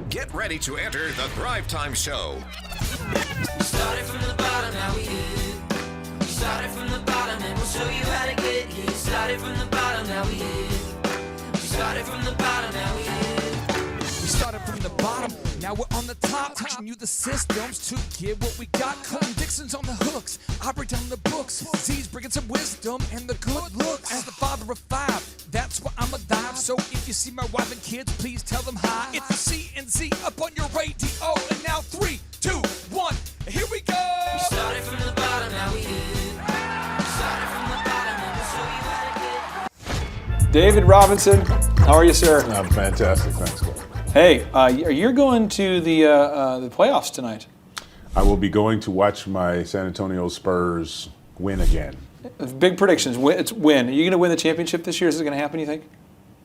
Get ready to enter the Thrive Time Show. We started from the bottom, now we here. We started from the bottom, and we'll show you how to get here. Started from the bottom, now we here. We started from the bottom, now we here. We started from the bottom, now we're on the top. Teaching you the systems to get what we got. Colton Dixon's on the hooks, I break down the books. Z's bringing some wisdom and the good looks. As the father of five, that's why I'm alive. So if you see my wife and kids, please tell them hi. It's the C&Z up on your radio. And now 3, 2, 1, here we go. We started from the bottom, now we here. We started from the bottom, and we'll show you how to get. David Robinson, how are you, sir? I'm fantastic, thanks, Scott. Hey, you're going to the playoffs tonight. I will be going to watch my San Antonio Spurs win again. Big predictions. It's win. Are you going to win the championship this year? Is it going to happen, you think?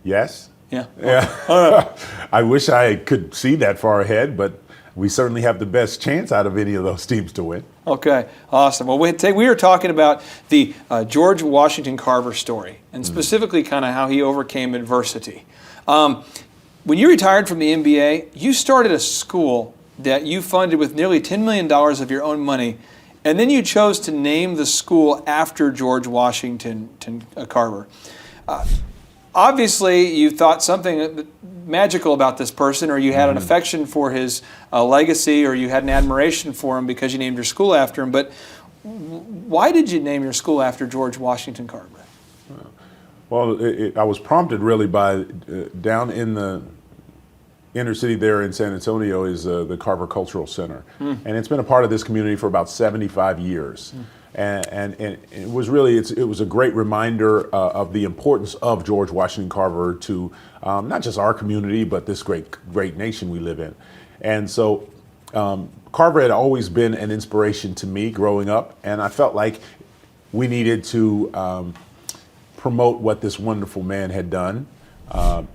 Yes? Yeah. Yeah. I wish I could see that far ahead, but we certainly have the best chance out of any of those teams to win. Okay, awesome. Well, we were talking about the George Washington Carver story, and specifically kind of how he overcame adversity. When you retired from the NBA, you started a school that you funded with nearly $10 million of your own money, and then you chose to name the school after George Washington Carver. Obviously, you thought something magical about this person, or you had an affection for his legacy, or you had an admiration for him because you named your school after him. But why did you name your school after George Washington Carver? Well, I was prompted really by down in the inner city there in San Antonio is the Carver Cultural Center. And it's been a part of this community for about 75 years. And it was really, it was a great reminder of the importance of George Washington Carver to not just our community, but this great nation we live in. And so Carver had always been an inspiration to me growing up, and I felt like we needed to promote what this wonderful man had done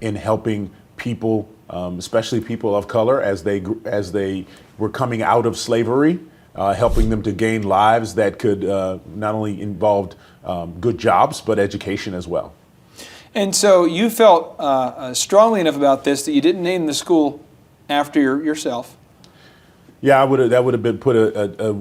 in helping people, especially people of color, as they were coming out of slavery. Helping them to gain lives that could not only involve good jobs, but education as well. And so you felt strongly enough about this that you didn't name the school after yourself. Yeah, that would have been put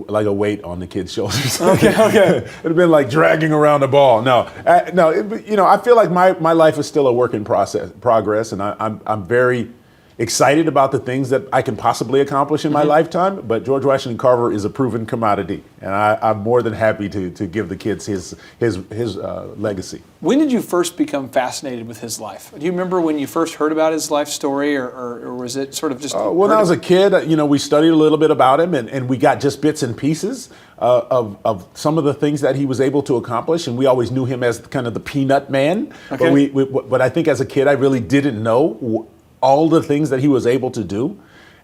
like a weight on the kids' shoulders. Okay. It'd have been like dragging around the ball. No. I feel like my life is still a work in progress, and I'm very excited about the things that I can possibly accomplish in my lifetime, but George Washington Carver is a proven commodity, and I'm more than happy to give the kids his legacy. When did you first become fascinated with his life? Do you remember when you first heard about his life story, or was it sort of just? When I was a kid, we studied a little bit about him, and we got just bits and pieces of some of the things that he was able to accomplish, and we always knew him as kind of the peanut man. Okay. But I think as a kid, I really didn't know all the things that he was able to do,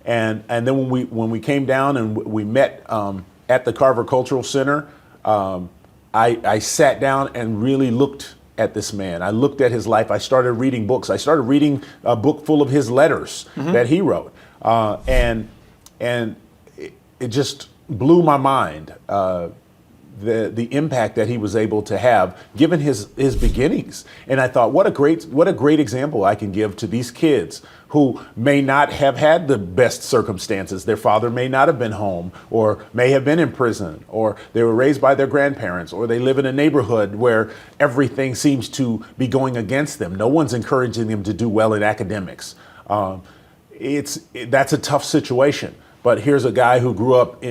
and then when we came down and we met at the Carver Cultural Center, I sat down and really looked at this man. I looked at his life. I started reading books. I started reading a book full of his letters that he wrote, and it just blew my mind. The impact that he was able to have given his beginnings. And I thought, what a great example I can give to these kids who may not have had the best circumstances. Their father may not have been home, or may have been in prison, or they were raised by their grandparents, or they live in a neighborhood where everything seems to be going against them. No one's encouraging them to do well in academics. That's a tough situation. But here's a guy who grew up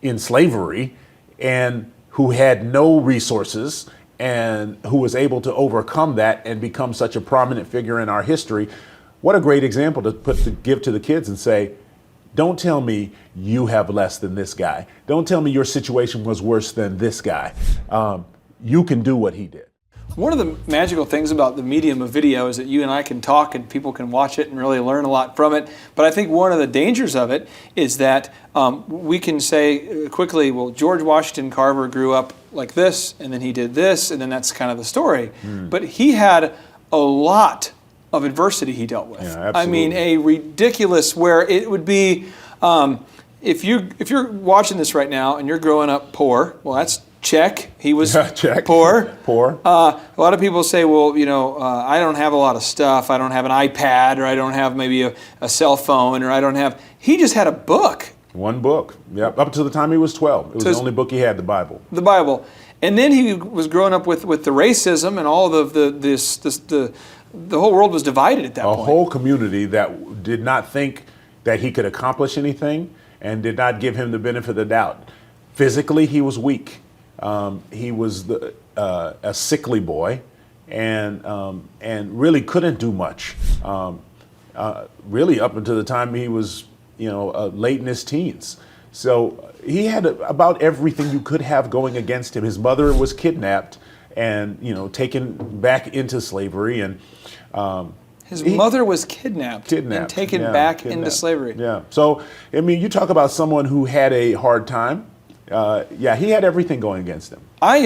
in slavery, and who had no resources, and who was able to overcome that and become such a prominent figure in our history. What a great example to give to the kids and say, don't tell me you have less than this guy. Don't tell me your situation was worse than this guy. You can do what he did. One of the magical things about the medium of video is that you and I can talk and people can watch it and really learn a lot from it. But I think one of the dangers of it is that we can say quickly, well, George Washington Carver grew up like this, and then he did this, and then that's kind of the story. But he had a lot of adversity he dealt with. Yeah, absolutely. I mean, a ridiculous, where it would be, if you're watching this right now and you're growing up poor, well, that's check. He was check. poor. Poor. A lot of people say, well, I don't have a lot of stuff. I don't have an iPad, or I don't have maybe a cell phone, or I don't have. He just had a book. One book. Yep. Up to the time he was 12. It was the only book he had, the Bible. The Bible. And then he was growing up with the racism and all of the whole world was divided at that point. A whole community that did not think that he could accomplish anything and did not give him the benefit of the doubt. Physically, he was weak. He was a sickly boy, and really couldn't do much. Really, up until the time he was, late in his teens. So he had about everything you could have going against him. His mother was kidnapped and taken back into slavery, and his mother was kidnapped and taken back into slavery. Yeah. So you talk about someone who had a hard time. He had everything going against him. I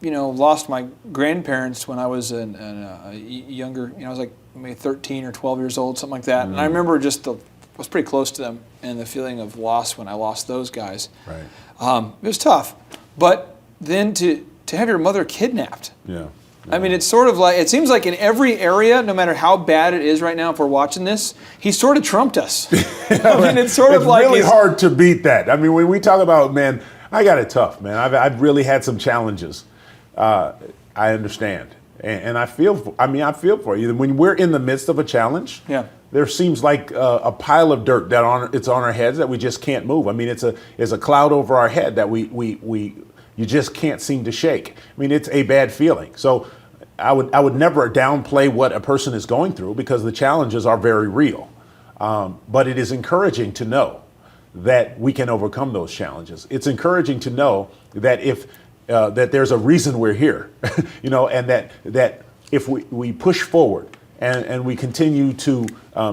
lost my grandparents when I was younger. I was like maybe 13 or 12 years old, something like that. And I remember I was pretty close to them, and the feeling of loss when I lost those guys. Right. It was tough. But then to have your mother kidnapped. Yeah. I mean, it's sort of like, it seems like in every area, no matter how bad it is right now, if we're watching this, he sort of trumped us. It's sort of like... It's really hard to beat that. I mean, when we talk about, man, I got it tough, man. I've really had some challenges. I understand. And I feel for you. When we're in the midst of a challenge, there seems like a pile of dirt it's on our heads that we just can't move. I mean, it's a cloud over our head that you just can't seem to shake. I mean, it's a bad feeling. So I would never downplay what a person is going through, because the challenges are very real. But it is encouraging to know that we can overcome those challenges. It's encouraging to know that that there's a reason we're here, and that if we push forward and we continue to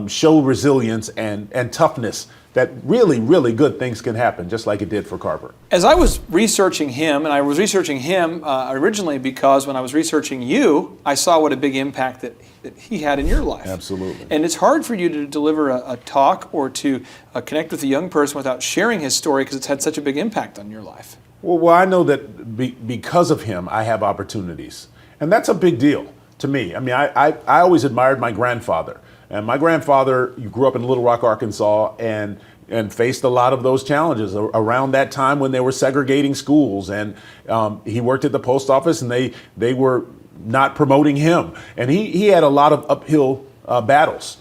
show resilience and toughness, that really, really good things can happen, just like it did for Carver. As I was researching him, and I was researching him originally because when I was researching you, I saw what a big impact that he had in your life. Absolutely. And it's hard for you to deliver a talk or to connect with a young person without sharing his story, because it's had such a big impact on your life. Well, I know that because of him, I have opportunities. And that's a big deal to me. I mean, I always admired my grandfather. And my grandfather grew up in Little Rock, Arkansas, and faced a lot of those challenges around that time when they were segregating schools. And he worked at the post office, and they were not promoting him. And he had a lot of uphill battles.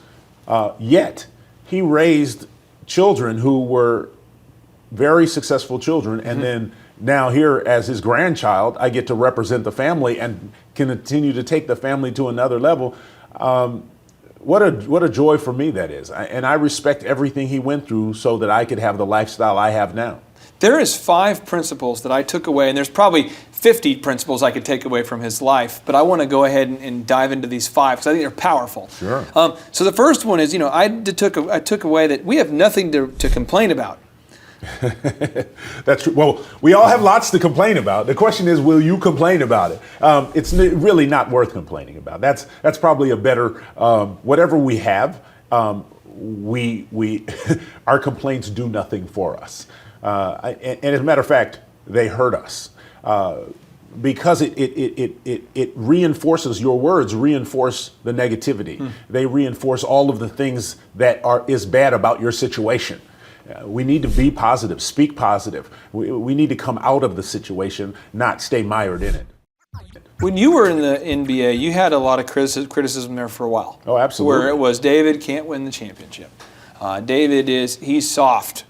Yet he raised children who were very successful children. And then now here, as his grandchild, I get to represent the family and continue to take the family to another level. What a joy for me that is. And I respect everything he went through so that I could have the lifestyle I have now. There is 5 principles that I took away, and there's probably 50 principles I could take away from his life, but I want to go ahead and dive into these 5 because I think they're powerful. Sure. So the first one is, I took away that we have nothing to complain about. That's true. Well, we all have lots to complain about. The question is, will you complain about it? It's really not worth complaining about. That's probably a better, whatever we have, we our complaints do nothing for us. And as a matter of fact, they hurt us. Because it reinforces, your words reinforce the negativity. They reinforce all of the things that is bad about your situation. We need to be positive, speak positive. We need to come out of the situation, not stay mired in it. When you were in the NBA, you had a lot of criticism there for a while. Oh, absolutely. Where it was, David can't win the championship. David he's soft.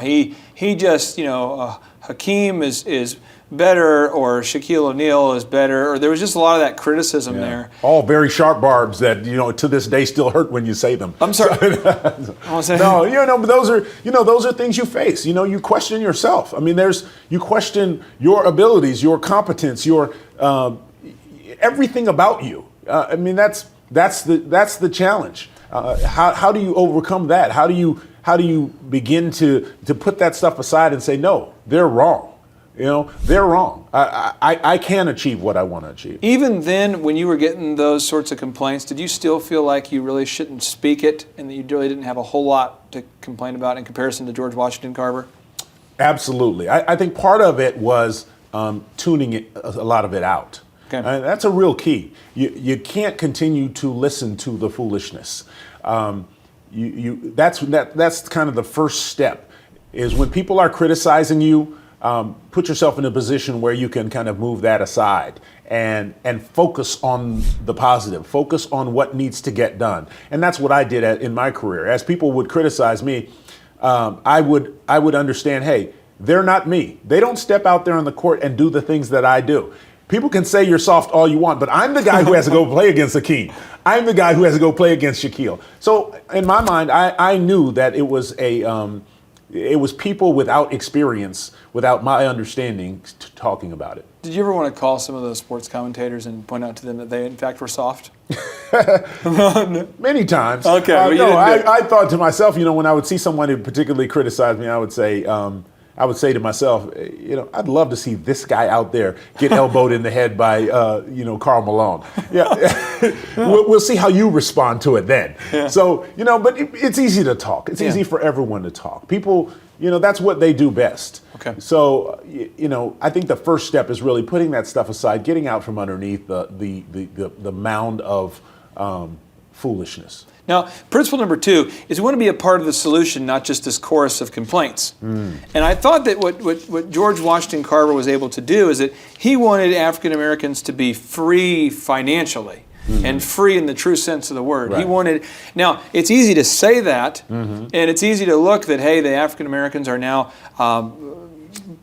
He just, Hakeem is better, or Shaquille O'Neal is better, or there was just a lot of that criticism there. All very sharp barbs that to this day still hurt when you say them. I'm sorry. No, but those are things you face. You question yourself. I mean, you question your abilities, your competence, your everything about you. I mean, that's the challenge. How do you overcome that? How do you begin to put that stuff aside and say, no, they're wrong. They're wrong. I can achieve what I want to achieve. Even then, when you were getting those sorts of complaints, did you still feel like you really shouldn't speak it and that you really didn't have a whole lot to complain about in comparison to George Washington Carver? Absolutely. I think part of it was tuning a lot of it out. Okay. That's a real key. You can't continue to listen to the foolishness. That's kind of the first step, is when people are criticizing you, put yourself in a position where you can kind of move that aside and focus on the positive, focus on what needs to get done. And that's what I did in my career. As people would criticize me, I would understand, hey, they're not me. They don't step out there on the court and do the things that I do. People can say you're soft all you want, but I'm the guy who has to go play against Hakeem. I'm the guy who has to go play against Shaquille. So in my mind, I knew that it was people without experience, without my understanding, talking about it. Did you ever want to call some of those sports commentators and point out to them that they, in fact, were soft? Many times. Okay. Well, no, I thought to myself, when I would see someone who particularly criticized me, I would say to myself, I'd love to see this guy out there get elbowed in the head by, Karl Malone. Yeah, we'll see how you respond to it then. Yeah. So, but it's easy to talk. It's easy for everyone to talk. People, that's what they do best. Okay. So, I think the first step is really putting that stuff aside, getting out from underneath the mound of foolishness. Now, principle number 2 is we want to be a part of the solution, not just this chorus of complaints. And I thought that what George Washington Carver was able to do is that he wanted African Americans to be free financially and free in the true sense of the word. Right. Now, it's easy to say that, and it's easy to look that, hey, the African Americans are now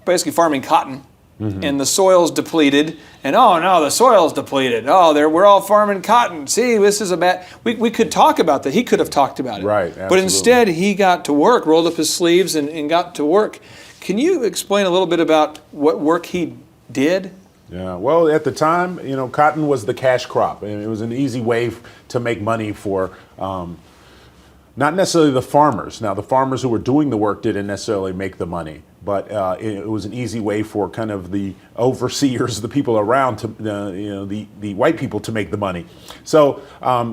basically farming cotton. And the soil's depleted, and oh no, the soil's depleted. Oh, we're all farming cotton. See, this is a bad. We could talk about that. He could have talked about it. Right. Absolutely. But instead, he got to work, rolled up his sleeves, and got to work. Can you explain a little bit about what work he did? Yeah. Well, at the time, cotton was the cash crop, and it was an easy way to make money for. Not necessarily the farmers. Now, the farmers who were doing the work didn't necessarily make the money, but it was an easy way for kind of the overseers, the people around, to the white people to make the money. So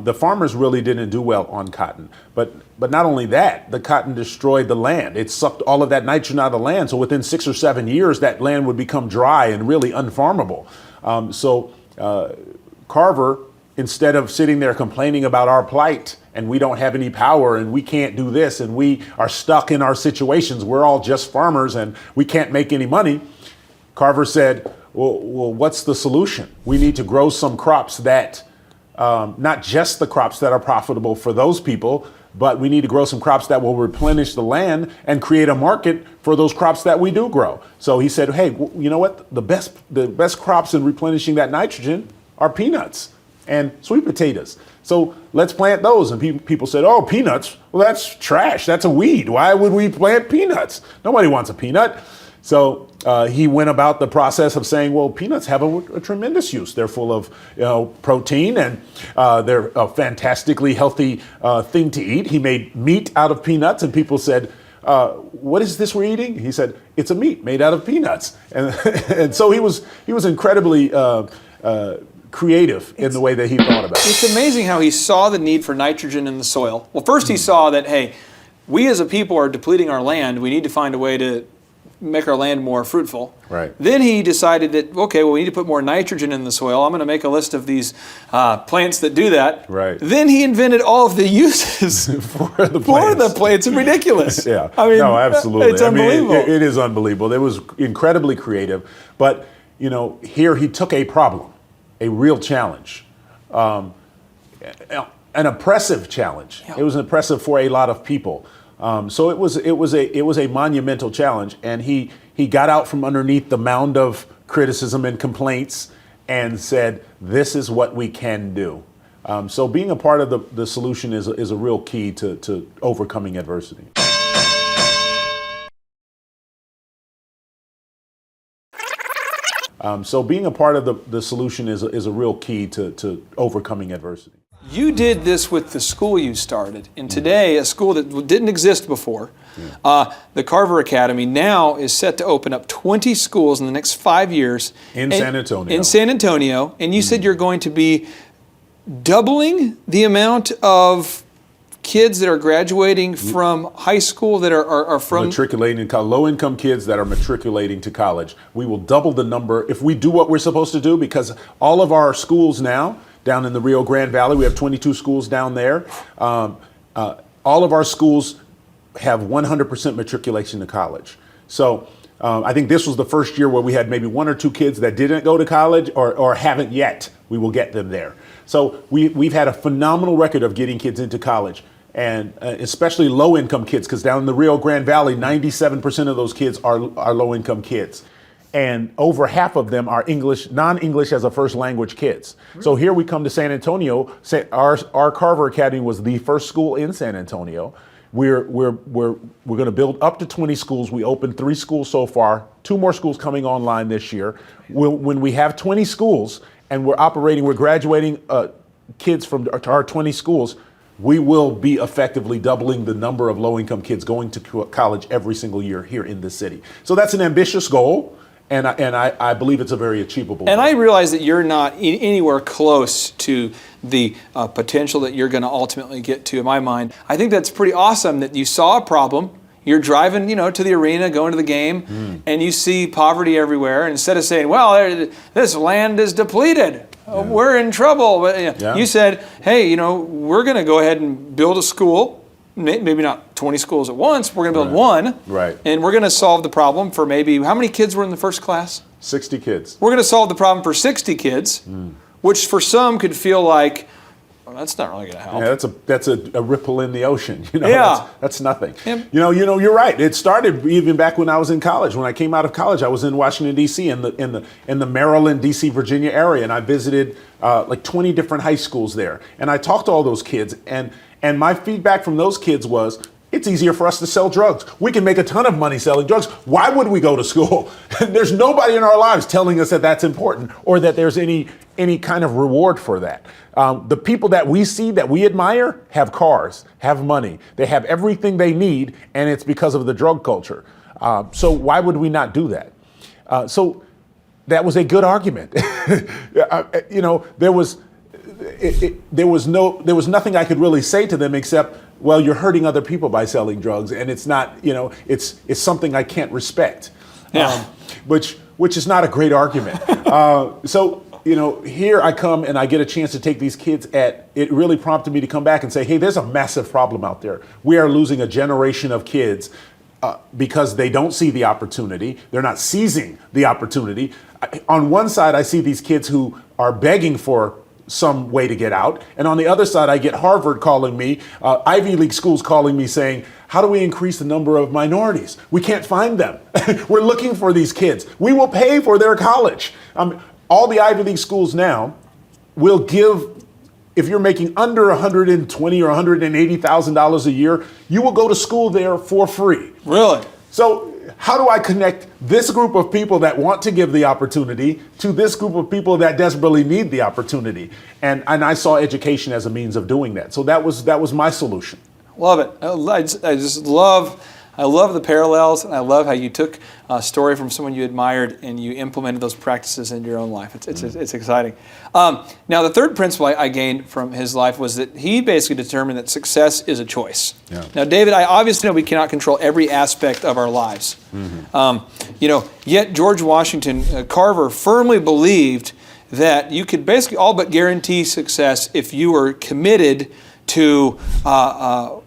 the farmers really didn't do well on cotton. But not only that, the cotton destroyed the land. It sucked all of that nitrogen out of the land. So within 6 or 7 years, that land would become dry and really unfarmable. So Carver, instead of sitting there complaining about our plight and we don't have any power and we can't do this and we are stuck in our situations, we're all just farmers and we can't make any money, Carver said, well, what's the solution? We need to grow some crops that, not just the crops that are profitable for those people, but we need to grow some crops that will replenish the land and create a market for those crops that we do grow. So he said, hey, you know what? The best crops in replenishing that nitrogen are peanuts and sweet potatoes. So let's plant those. And people said, oh, peanuts? Well, that's trash. That's a weed. Why would we plant peanuts? Nobody wants a peanut. So he went about the process of saying, well, peanuts have a tremendous use. They're full of protein, and they're a fantastically healthy thing to eat. He made meat out of peanuts, and people said, what is this we're eating? He said, it's a meat made out of peanuts. And so he was incredibly creative in the way that he thought about it. It's amazing how he saw the need for nitrogen in the soil. Well, first he saw that, hey, we as a people are depleting our land. We need to find a way to make our land more fruitful. Right. Then he decided that, okay, well, we need to put more nitrogen in the soil. I'm going to make a list of these plants that do that. Right. Then he invented all of the uses for the plants. It's ridiculous. Yeah. I mean, no, absolutely. It's unbelievable. It is unbelievable. It was incredibly creative. But, here he took a problem, a real challenge, an oppressive challenge. Yeah. It was oppressive for a lot of people. So it was a monumental challenge, and he got out from underneath the mound of criticism and complaints and said, "This is what we can do." So being a part of the solution is a real key to overcoming adversity. So being a part of the solution is a real key to overcoming adversity. You did this with the school you started, and today, a school that didn't exist before, the Carver Academy, now is set to open up 20 schools in the next 5 years. In San Antonio. In San Antonio, and you said you're going to be doubling the amount of kids that are graduating from high school that are from matriculating to low-income kids that are matriculating to college. We will double the number if we do what we're supposed to do, because all of our schools now down in the Rio Grande Valley, we have 22 schools down there. All of our schools have 100% matriculation to college. So I think this was the first year where we had maybe one or two kids that didn't go to college or haven't yet. We will get them there. So we've had a phenomenal record of getting kids into college, and especially low-income kids, because down in the Rio Grande Valley, 97% of those kids are low-income kids. And over half of them are non-English as a first language kids. Really? So here we come to San Antonio. Our Carver Academy was the first school in San Antonio. We're going to build up to 20 schools. We opened 3 schools so far, 2 more schools coming online this year. When we have 20 schools and we're graduating kids from our 20 schools, we will be effectively doubling the number of low-income kids going to college every single year here in this city. So that's an ambitious goal, and I believe it's a very achievable goal. And I realize that you're not anywhere close to the potential that you're going to ultimately get to, in my mind. I think that's pretty awesome that you saw a problem. You're driving, to the arena, going to the game, and you see poverty everywhere. And instead of saying, well, this land is depleted, we're in trouble. But, you said, hey, we're going to go ahead and build a school, maybe not 20 schools at once. We're going to build one. Right. And we're going to solve the problem for maybe, how many kids were in the first class? 60 kids. We're going to solve the problem for 60 kids, which for some could feel like, that's not really going to help. Yeah, that's a ripple in the ocean. That's nothing. Yeah. You're right. It started even back when I was in college. When I came out of college, I was in Washington D.C. in the Maryland, D.C., Virginia area, and I visited like 20 different high schools there. And I talked to all those kids, and my feedback from those kids was, it's easier for us to sell drugs. We can make a ton of money selling drugs. Why would we go to school? There's nobody in our lives telling us that that's important or that there's any kind of reward for that. The people that we see, that we admire, have cars, have money. They have everything they need, and it's because of the drug culture. So why would we not do that? So that was a good argument. There was nothing I could really say to them except, well, you're hurting other people by selling drugs, and it's not, it's something I can't respect, which is not a great argument. So here I come and I get a chance to take these kids it really prompted me to come back and say, hey, there's a massive problem out there. We are losing a generation of kids because they don't see the opportunity. They're not seizing the opportunity. On one side, I see these kids who are begging for some way to get out. And on the other side, I get Harvard calling me, Ivy League schools calling me saying, how do we increase the number of minorities? We can't find them. We're looking for these kids. We will pay for their college. All the Ivy League schools now will give, if you're making under $120,000 or $180,000 a year, you will go to school there for free. Really? So how do I connect this group of people that want to give the opportunity to this group of people that desperately need the opportunity? And I saw education as a means of doing that. So that was my solution. Love it. I love the parallels, and I love how you took a story from someone you admired and you implemented those practices into your own life. It's exciting. Now, the third principle I gained from his life was that he basically determined that success is a choice. Yeah. Now, David, I obviously know we cannot control every aspect of our lives. Yet George Washington Carver firmly believed that you could basically all but guarantee success if you were committed to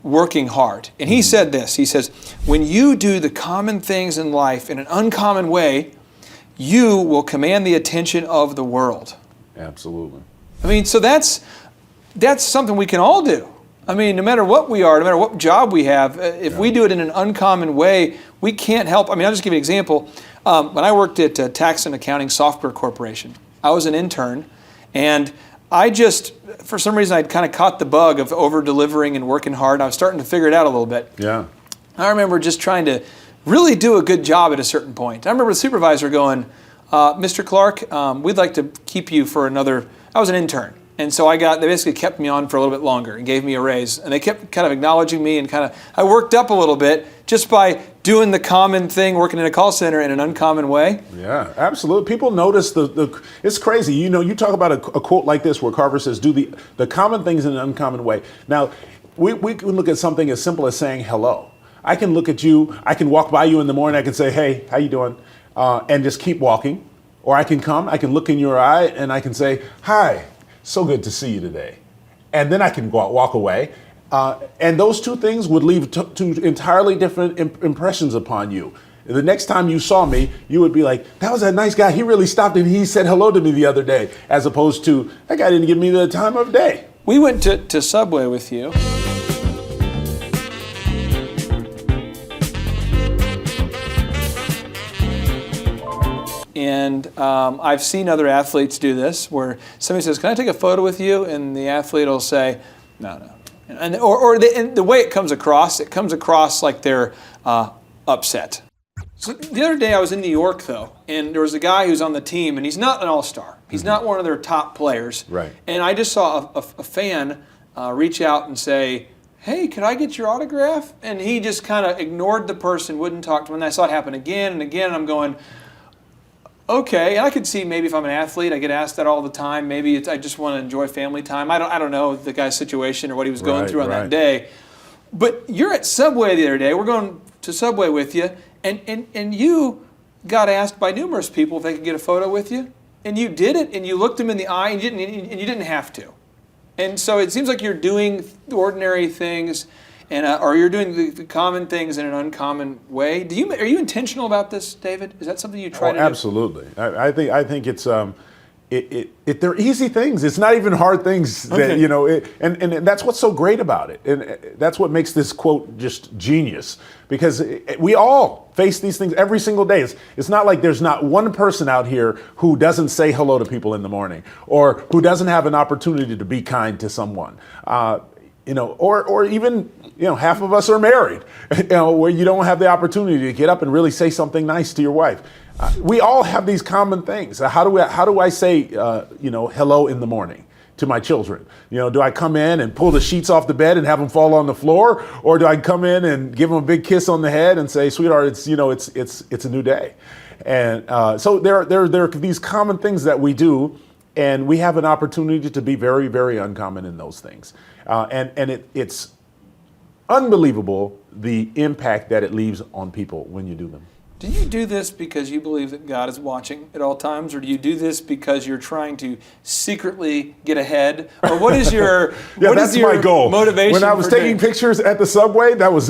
working hard. And he said this, he says, when you do the common things in life in an uncommon way, you will command the attention of the world. Absolutely. So that's something we can all do. No matter what we are, no matter what job we have, if we do it in an uncommon way, we can't help. I'll just give you an example. When I worked at Tax and Accounting Software Corporation, I was an intern, and I just, for some reason, I'd kind of caught the bug of over-delivering and working hard, and I was starting to figure it out a little bit. Yeah. I remember just trying to really do a good job at a certain point. I remember the supervisor going, Mr. Clark, we'd like to keep you for another, I was an intern. And so they basically kept me on for a little bit longer and gave me a raise. And they kept kind of acknowledging me and I worked up a little bit just by doing the common thing, working in a call center in an uncommon way. Yeah, absolutely. People notice it's crazy. You talk about a quote like this where Carver says, do the common things in an uncommon way. Now, we can look at something as simple as saying hello. I can look at you, I can walk by you in the morning, I can say, hey, how you doing? And just keep walking. Or I can look in your eye and I can say, hi, so good to see you today. And then I can walk away. And those two things would leave two entirely different impressions upon you. The next time you saw me, you would be like, that was that nice guy. He really stopped and he said hello to me the other day, as opposed to, that guy didn't give me the time of day. We went to Subway with you. And I've seen other athletes do this, where somebody says, "Can I take a photo with you?" And the athlete will say, "No." And the way it comes across like they're upset. So the other day I was in New York though, and there was a guy who's on the team, and he's not an all-star. He's not one of their top players. Right. And I just saw a fan reach out and say, "Hey, could I get your autograph?" And he just kind of ignored the person, wouldn't talk to him. And I saw it happen again and again, and I'm going, okay, and I could see maybe if I'm an athlete, I get asked that all the time. Maybe I just want to enjoy family time. I don't know the guy's situation or what he was going through on that day. But you're at Subway the other day. We're going to Subway with you, and you got asked by numerous people if they could get a photo with you, and you did it, and you looked them in the eye, and you didn't have to. And so it seems like you're doing ordinary things, and or you're doing the common things in an uncommon way. Are you intentional about this, David? Is that something you try to do? Absolutely. I think it's they're easy things. It's not even hard things that and that's what's so great about it, and that's what makes this quote just genius, because we all face these things every single day. It's not like there's not one person out here who doesn't say hello to people in the morning, or who doesn't have an opportunity to be kind to someone. Or even, half of us are married, where you don't have the opportunity to get up and really say something nice to your wife. We all have these common things. How do I say, hello in the morning to my children? Do I come in and pull the sheets off the bed and have them fall on the floor, or do I come in and give them a big kiss on the head and say, sweetheart, it's a new day? And so there are these common things that we do, and we have an opportunity to be very, very uncommon in those things. And it's unbelievable the impact that it leaves on people when you do them. Do you do this because you believe that God is watching at all times, or do you do this because you're trying to secretly get ahead? Or what is your that's my goal. Motivation? When I was taking pictures at the Subway, I was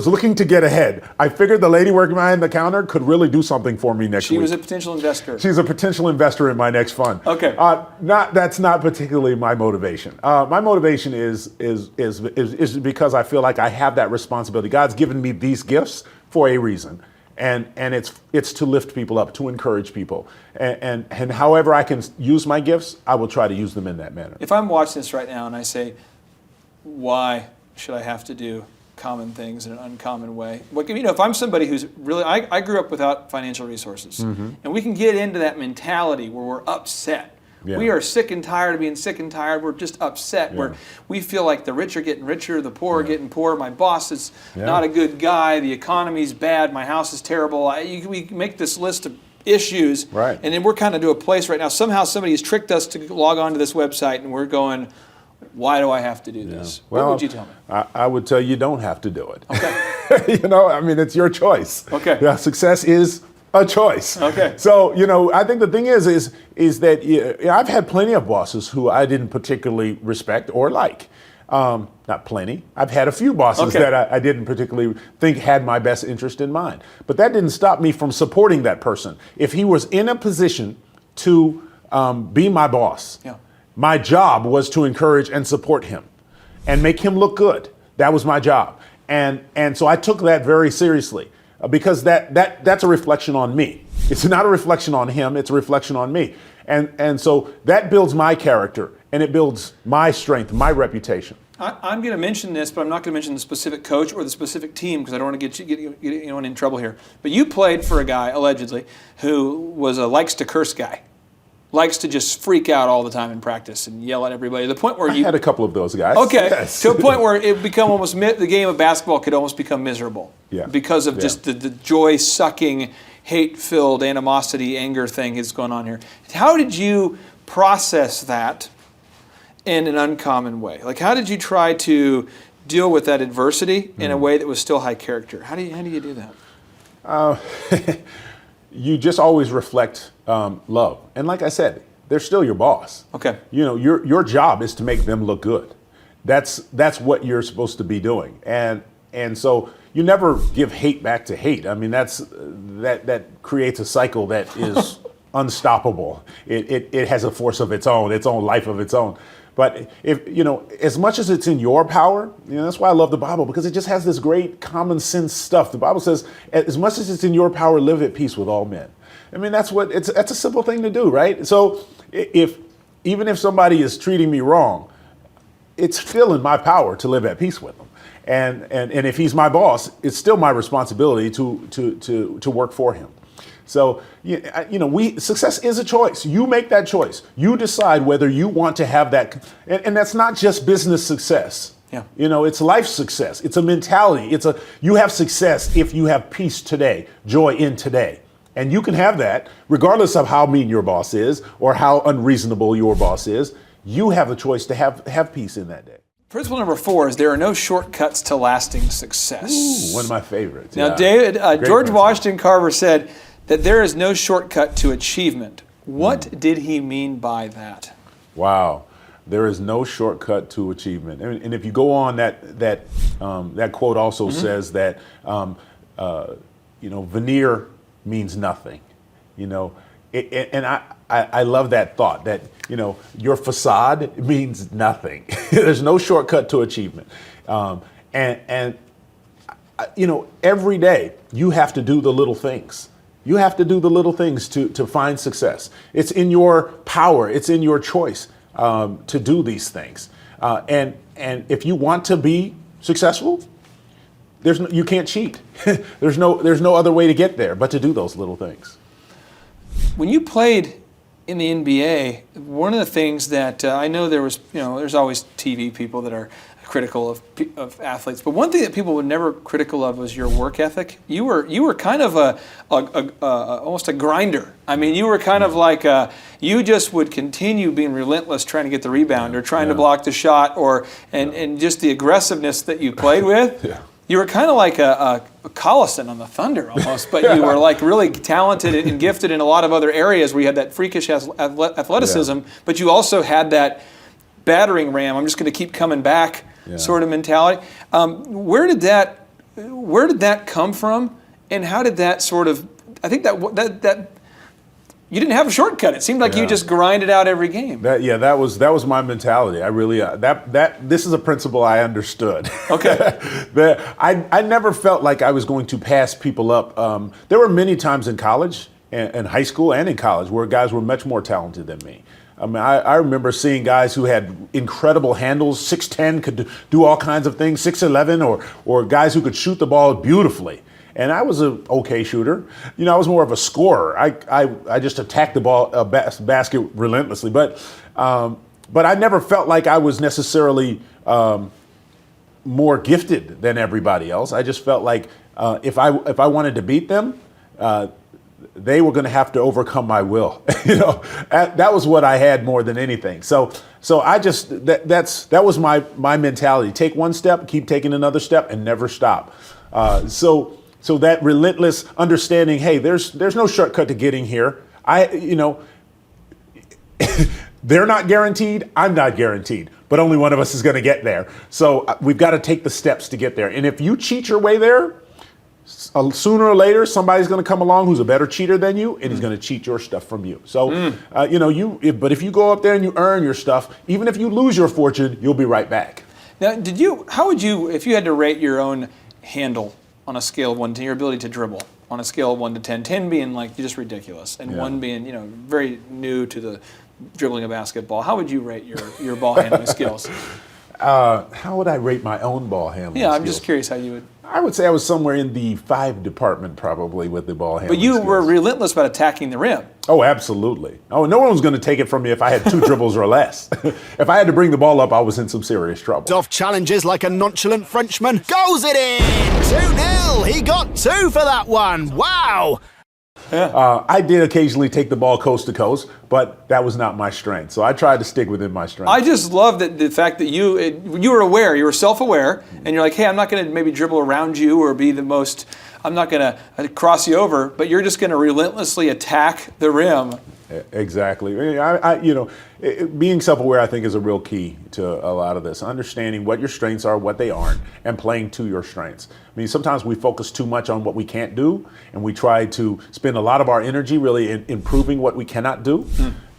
looking to get ahead. I figured the lady working behind the counter could really do something for me next week. She was a potential investor. She's a potential investor in my next fund. Okay. That's not particularly my motivation. My motivation is because I feel like I have that responsibility. God's given me these gifts for a reason. And it's to lift people up, to encourage people. And however I can use my gifts, I will try to use them in that manner. If I'm watching this right now and I say, why should I have to do common things in an uncommon way? If I'm somebody who's really, I grew up without financial resources. Mm-hmm. And we can get into that mentality where we're upset. Yeah. We are sick and tired of being sick and tired. We're just upset. Yeah. We feel like the rich are getting richer, the poor are getting poorer. My boss is not a good guy. The economy's bad. My house is terrible. We make this list of issues, right, and then we're kind of to a place right now. Somehow somebody has tricked us to log on to this website, and we're going, why do I have to do this? Well, what would you tell me? I would tell you don't have to do it. Okay. It's your choice. Okay. Yeah, success is a choice. Okay. So, I think the thing is that I've had plenty of bosses who I didn't particularly respect or like. Not plenty. I've had a few bosses that I didn't particularly think had my best interest in mind. But that didn't stop me from supporting that person. If he was in a position to be my boss, my job was to encourage and support him and make him look good. That was my job. And so I took that very seriously. Because that's a reflection on me. It's not a reflection on him, it's a reflection on me. And so that builds my character, and it builds my strength, my reputation. I'm going to mention this, but I'm not going to mention the specific coach or the specific team because I don't want to get anyone in trouble here. But you played for a guy, allegedly, who was a likes to curse guy. Likes to just freak out all the time in practice and yell at everybody. The point where I had a couple of those guys. Okay, yes. To a point where it become almost the game of basketball could almost become miserable. Yeah. Because of just the joy-sucking, hate-filled animosity, anger thing that's going on here. How did you process that? in an uncommon way? Like, how did you try to deal with that adversity in a way that was still high character? How do you do that? You just always reflect love. And like I said, they're still your boss. Okay. You know, your job is to make them look good. That's what you're supposed to be doing. And so you never give hate back to hate. I mean, that creates a cycle that is unstoppable. It has a force of its own life of its own. But if, you know, as much as it's in your power, you know, that's why I love the Bible, because it just has this great common sense stuff. The Bible says, as much as it's in your power, live at peace with all men. I mean, that's a simple thing to do, right? So even if somebody is treating me wrong, it's still in my power to live at peace with them. And if he's my boss, it's still my responsibility to work for him. So, you know, success is a choice. You make that choice. You decide whether you want to have that. And that's not just business success. Yeah. You know, it's life success. It's a mentality. You have success if you have peace today, joy in today. And you can have that regardless of how mean your boss is or how unreasonable your boss is. You have the choice to have peace in that day. Principle number 4 is there are no shortcuts to lasting success. Ooh, one of my favorites. Now, yeah. David, George principle. Washington Carver said that there is no shortcut to achievement. What did he mean by that? Wow, there is no shortcut to achievement. And if you go on, that quote also says that you know, veneer means nothing. You know, and I love that thought that, you know, your facade means nothing. There's no shortcut to achievement. And you know, every day you have to do the little things. You have to do the little things to find success. It's in your power. It's in your choice to do these things. And if you want to be successful, you can't cheat. There's no other way to get there but to do those little things. When you played in the NBA, one of the things that I know there's always TV people that are critical of athletes, but one thing that people were never critical of was your work ethic. You were kind of almost a grinder. I mean, you were kind of like you just would continue being relentless, trying to get the rebound or trying to block the shot, and just the aggressiveness that you played with. Yeah. You were kind of like a Collison on the Thunder almost, but you were like really talented and gifted in a lot of other areas where you had that freakish athleticism, but you also had that battering ram, I'm just going to keep coming back sort of mentality. Where did that come from, and how did that sort of? I think that you didn't have a shortcut. It seemed like you just grinded out every game. That was my mentality. I really this is a principle I understood. Okay. I never felt like I was going to pass people up. There were many times in college, and high school, and in college where guys were much more talented than me. I mean, I remember seeing guys who had incredible handles, 6'10", could do all kinds of things, 6'11", or guys who could shoot the ball beautifully. And I was an okay shooter. You know, I was more of a scorer. I just attacked the ball basket relentlessly. But I never felt like I was necessarily more gifted than everybody else. I just felt like if I wanted to beat them, they were going to have to overcome my will. You know, that was what I had more than anything. So I just that was my mentality. Take one step, keep taking another step, and never stop. So that relentless understanding. Hey, there's no shortcut to getting here. They're not guaranteed. I'm not guaranteed. But only one of us is going to get there. So we've got to take the steps to get there. And if you cheat your way there, sooner or later, somebody's going to come along who's a better cheater than you, and he's going to cheat your stuff from you. So, but if you go up there and you earn your stuff, even if you lose your fortune, you'll be right back. Now, how would you, if you had to rate your own handle on a scale of 1 to 10, your ability to dribble on a scale of 1 to 10, 10 being like just ridiculous, and 1 being, very new to the dribbling of basketball, how would you rate your ball handling skills? How would I rate my own ball handling skills? I'm just curious how you would. I would say I was somewhere in the 5 department probably with the ball handling But you skills. were relentless about attacking the rim. Oh, absolutely. Oh, no one was going to take it from me if I had 2 dribbles or less. If I had to bring the ball up, I was in some serious trouble. Off challenges like a nonchalant Frenchman. Goes it in! 2-0! He got 2 for that one. Wow! I did occasionally take the ball coast to coast, but that was not my strength. So I tried to stick within my strength. I just love that the fact that you were aware, you were self-aware, and you're like, hey, I'm not going to maybe dribble around you or be the most, I'm not going to cross you over, but you're just going to relentlessly attack the rim. Exactly. Being self-aware, I think, is a real key to a lot of this. Understanding what your strengths are, what they aren't, and playing to your strengths. I mean, sometimes we focus too much on what we can't do, and we try to spend a lot of our energy really in improving what we cannot do.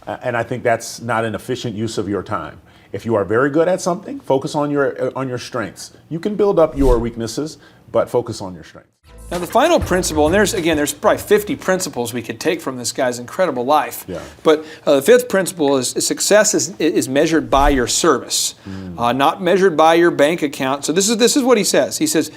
And I think that's not an efficient use of your time. If you are very good at something, focus on your strengths. You can build up your weaknesses, but focus on your strengths. Now the final principle, and there's probably 50 principles we could take from this guy's incredible life. Yeah. But the fifth principle is success is measured by your service, not measured by your bank account. So this is what he says. He says,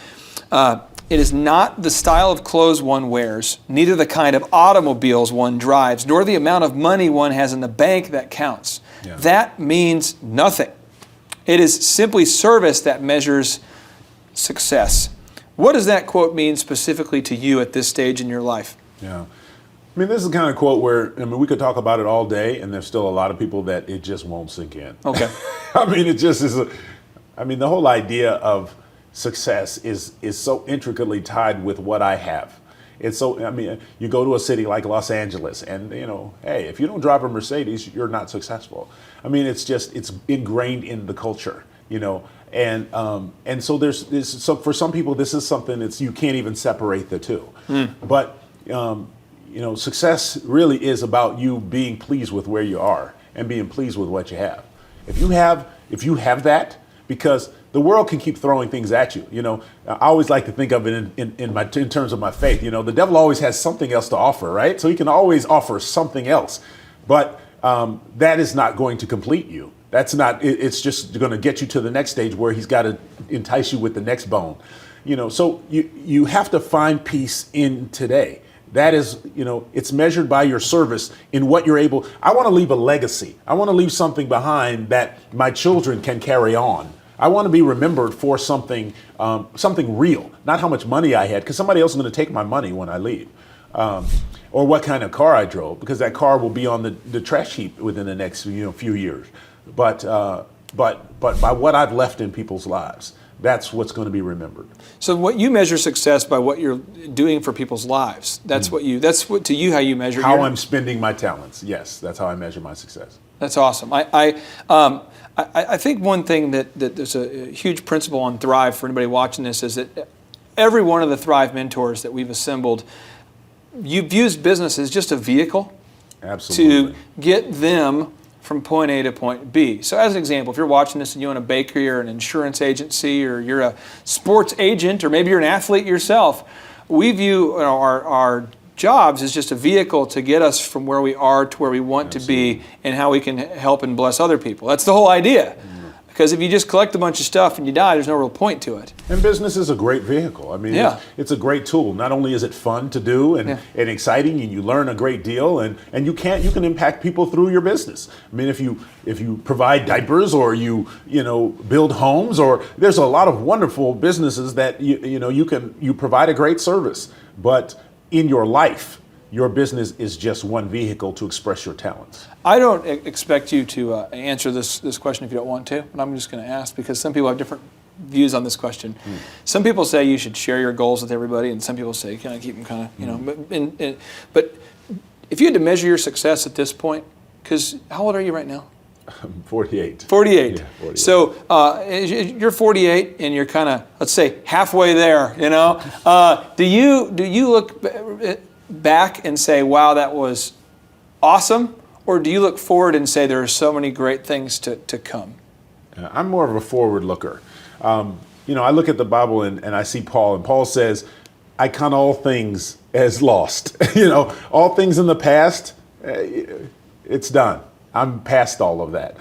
it is not the style of clothes one wears, neither the kind of automobiles one drives, nor the amount of money one has in the bank that counts. Yeah. That means nothing. It is simply service that measures success. What does that quote mean specifically to you at this stage in your life? Yeah. I mean, this is the kind of quote where, we could talk about it all day, and there's still a lot of people that it just won't sink in. Okay. I mean, it just is. The whole idea of success is so intricately tied with what I have. It's so, you go to a city like Los Angeles and, hey, if you don't drive a Mercedes, you're not successful. It's ingrained in the culture, And so so for some people, this is something you can't even separate the two. But, success really is about you being pleased with where you are and being pleased with what you have. If you have that, because the world can keep throwing things at you. I always like to think of it in terms of my faith. The devil always has something else to offer, right? So he can always offer something else, but that is not going to complete you. That's not. It's just going to get you to the next stage where he's got to entice you with the next bone. So you have to find peace in today. That is, it's measured by your service in what you're able. I want to leave a legacy. I want to leave something behind that my children can carry on. I want to be remembered for something real, not how much money I had, because somebody else is going to take my money when I leave, or what kind of car I drove, because that car will be on the trash heap within the next few years. But by what I've left in people's lives, that's what's going to be remembered. So what you measure success by what you're doing for people's lives. That's how you measure how I'm spending my talents. Yes, that's how I measure my success. That's awesome. I think one thing that there's a huge principle on Thrive for anybody watching this is that every one of the Thrive mentors that we've assembled, you've used business as just a vehicle. Absolutely. To get them from point A to point B. So as an example, if you're watching this and you own a bakery or an insurance agency or you're a sports agent or maybe you're an athlete yourself, we view our jobs as just a vehicle to get us from where we are to where we want Absolutely. to be and how we can help and bless other people. That's the whole idea. Because if you just collect a bunch of stuff and you die, there's no real point to it. And business is a great vehicle. It's a great tool. Not only is it fun to do and exciting, and you learn a great deal, and you can impact people through your business. If you provide diapers or you build homes, or there's a lot of wonderful businesses that you provide a great service. But in your life, your business is just one vehicle to express your talents. I don't expect you to answer this question if you don't want to, but I'm just going to ask because some people have different views on this question. Some people say you should share your goals with everybody, and some people say kind of keep them kind of, But if you had to measure your success at this point, because how old are you right now? I'm 48. 48. Yeah, 48. So you're 48, and you're kind of, let's say, halfway there. Do you look back and say, wow, that was awesome? Or do you look forward and say there are so many great things to come? I'm more of a forward looker. I look at the Bible and I see Paul, and Paul says, I count all things as lost. All things in the past, it's done. I'm past all of that.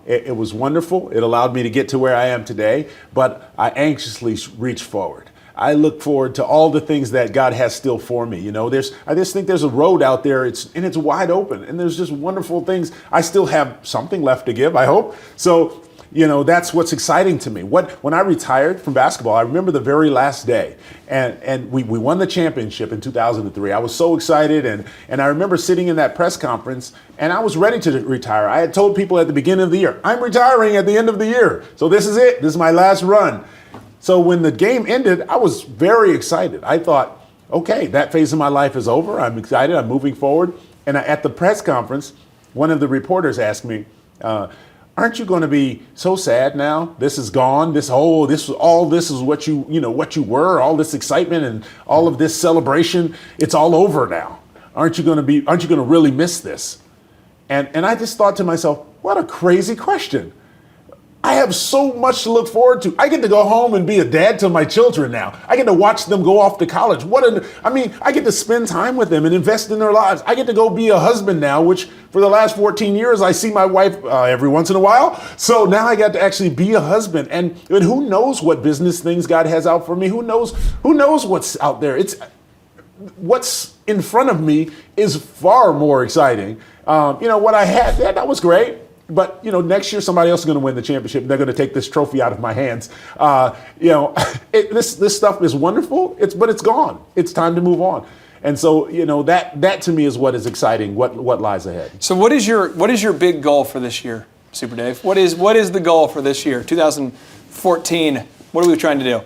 It was wonderful. It allowed me to get to where I am today, but I anxiously reach forward. I look forward to all the things that God has still for me. I just think there's a road out there, it's wide open, and there's just wonderful things. I still have something left to give, I hope. So that's what's exciting to me. When I retired from basketball, I remember the very last day, and we won the championship in 2003. I was so excited, and I remember sitting in that press conference, and I was ready to retire. I had told people at the beginning of the year, I'm retiring at the end of the year. So this is it. This is my last run. So when the game ended, I was very excited. I thought, okay, that phase of my life is over. I'm excited. I'm moving forward. And at the press conference, one of the reporters asked me, aren't you going to be so sad now? This is gone. This is what you were, all this excitement and all of this celebration. It's all over now. Aren't you going to really miss this? And I just thought to myself, what a crazy question. I have so much to look forward to. I get to go home and be a dad to my children now. I get to watch them go off to college. I get to spend time with them and invest in their lives. I get to go be a husband now, which for the last 14 years, I see my wife every once in a while. So now I got to actually be a husband. And who knows what business things God has out for me? Who knows what's out there? What's in front of me is far more exciting. What I had, that was great. But, next year somebody else is going to win the championship. They're going to take this trophy out of my hands. This stuff is wonderful, but it's gone. It's time to move on. And so, that to me is what is exciting, what lies ahead. So what is your big goal for this year, Super Dave? What is the goal for this year, 2014? What are we trying to do?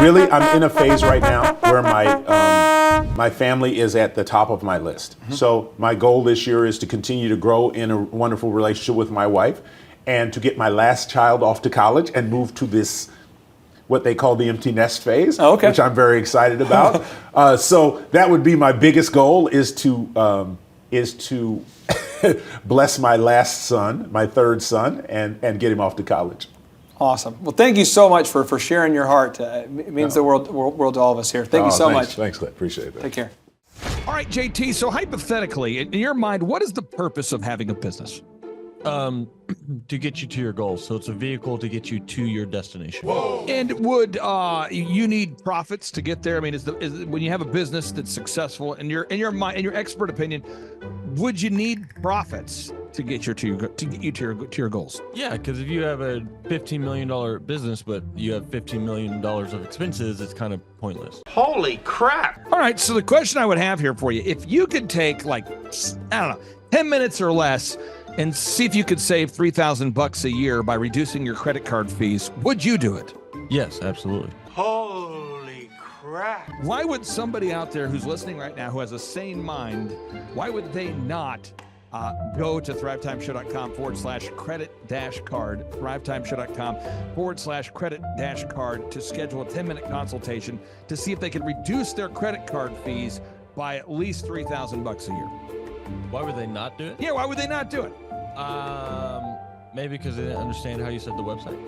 Really, I'm in a phase right now where my family is at the top of my list. Mm-hmm. So my goal this year is to continue to grow in a wonderful relationship with my wife and to get my last child off to college and move to this, what they call the empty nest phase, which I'm very excited about. So that would be my biggest goal is to bless my last son, my third son, and get him off to college. Awesome. Well, thank you so much for sharing your heart. It means the world to all of us here. Thank you so much. Thanks, Clint. Appreciate that. Take care. All right, JT, so hypothetically, in your mind, what is the purpose of having a business? To get you to your goals. So it's a vehicle to get you to your destination. Whoa. And would you need profits to get there? I mean, is when you have a business that's successful, in your mind, in your expert opinion, would you need profits to get you to your goals? Yeah, because if you have a $15 million business, but you have $15 million of expenses, it's kind of pointless. Holy crap! All right, so the question I would have here for you, if you could take 10 minutes or less and see if you could save $3,000 a year by reducing your credit card fees, would you do it? Yes, absolutely. Holy crap! Why would somebody out there who's listening right now who has a sane mind, why would they not go to thrivetimeshow.com/credit-card, thrivetimeshow.com/credit-card to schedule a 10-minute consultation to see if they can reduce their credit card fees by at least $3,000 a year. Why would they not do it? Yeah, why would they not do it? Maybe because they didn't understand how you said the website.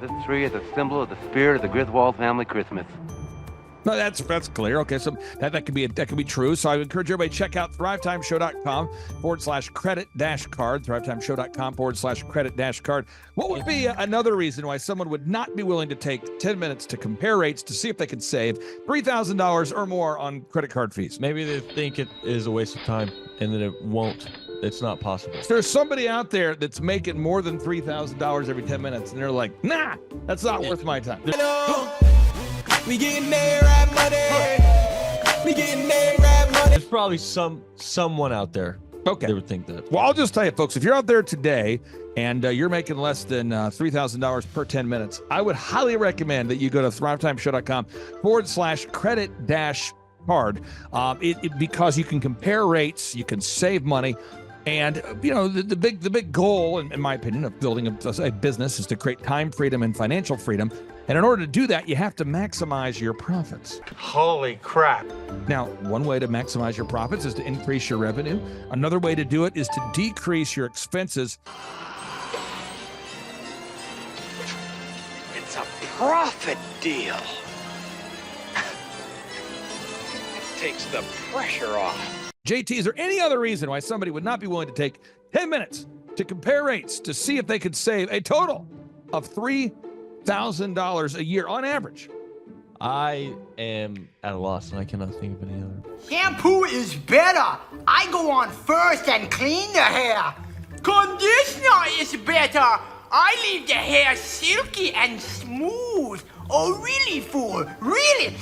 This tree is a symbol of the spirit of the Griswold family Christmas. No, that's clear. Okay, so that could be true. So I would encourage everybody to check out thrivetimeshow.com/credit-card, thrivetimeshow.com/credit-card. What would be another reason why someone would not be willing to take 10 minutes to compare rates to see if they could save $3,000 or more on credit card fees? Maybe they think it is a waste of time and that it won't. It's not possible. There's somebody out there that's making more than $3,000 every 10 minutes, and they're like, nah, that's not worth my time. We getting there, right money. We getting there, right money. There's probably someone out there that would think that. Well, I'll just tell you, folks, if you're out there today and you're making less than $3,000 per 10 minutes, I would highly recommend that you go to thrivetimeshow.com/credit-card because you can compare rates, you can save money. And, the big goal, in my opinion, of building a business is to create time freedom and financial freedom. And in order to do that, you have to maximize your profits. Holy crap. Now, one way to maximize your profits is to increase your revenue. Another way to do it is to decrease your expenses. It's a profit deal. It takes the pressure off. JT, is there any other reason why somebody would not be willing to take 10 minutes to compare rates to see if they could save a total of $3,000 a year on average? I am at a loss and I cannot think of any other. Shampoo is better. I go on first and clean the hair. Conditioner is better. I leave the hair silky and smooth. Oh, really, fool? Really?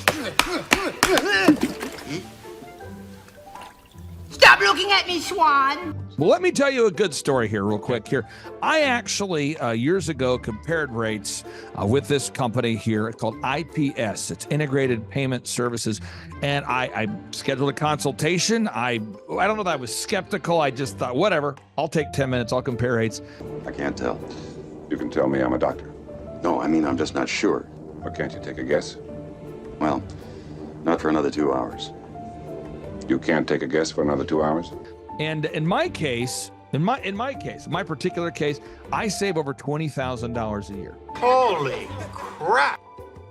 Stop looking at me, Swan. Well, let me tell you a good story here real quick here. I actually, years ago, compared rates with this company here called IPS. It's Integrated Payment Services. And I scheduled a consultation. I don't know that I was skeptical. I just thought, whatever, I'll take 10 minutes. I'll compare rates. I can't tell. You can tell me I'm a doctor. No, I mean, I'm just not sure. Or can't you take a guess? Well, not for another 2 hours. You can't take a guess for another 2 hours? And in my case, in my particular case, I save over $20,000 a year. Holy crap.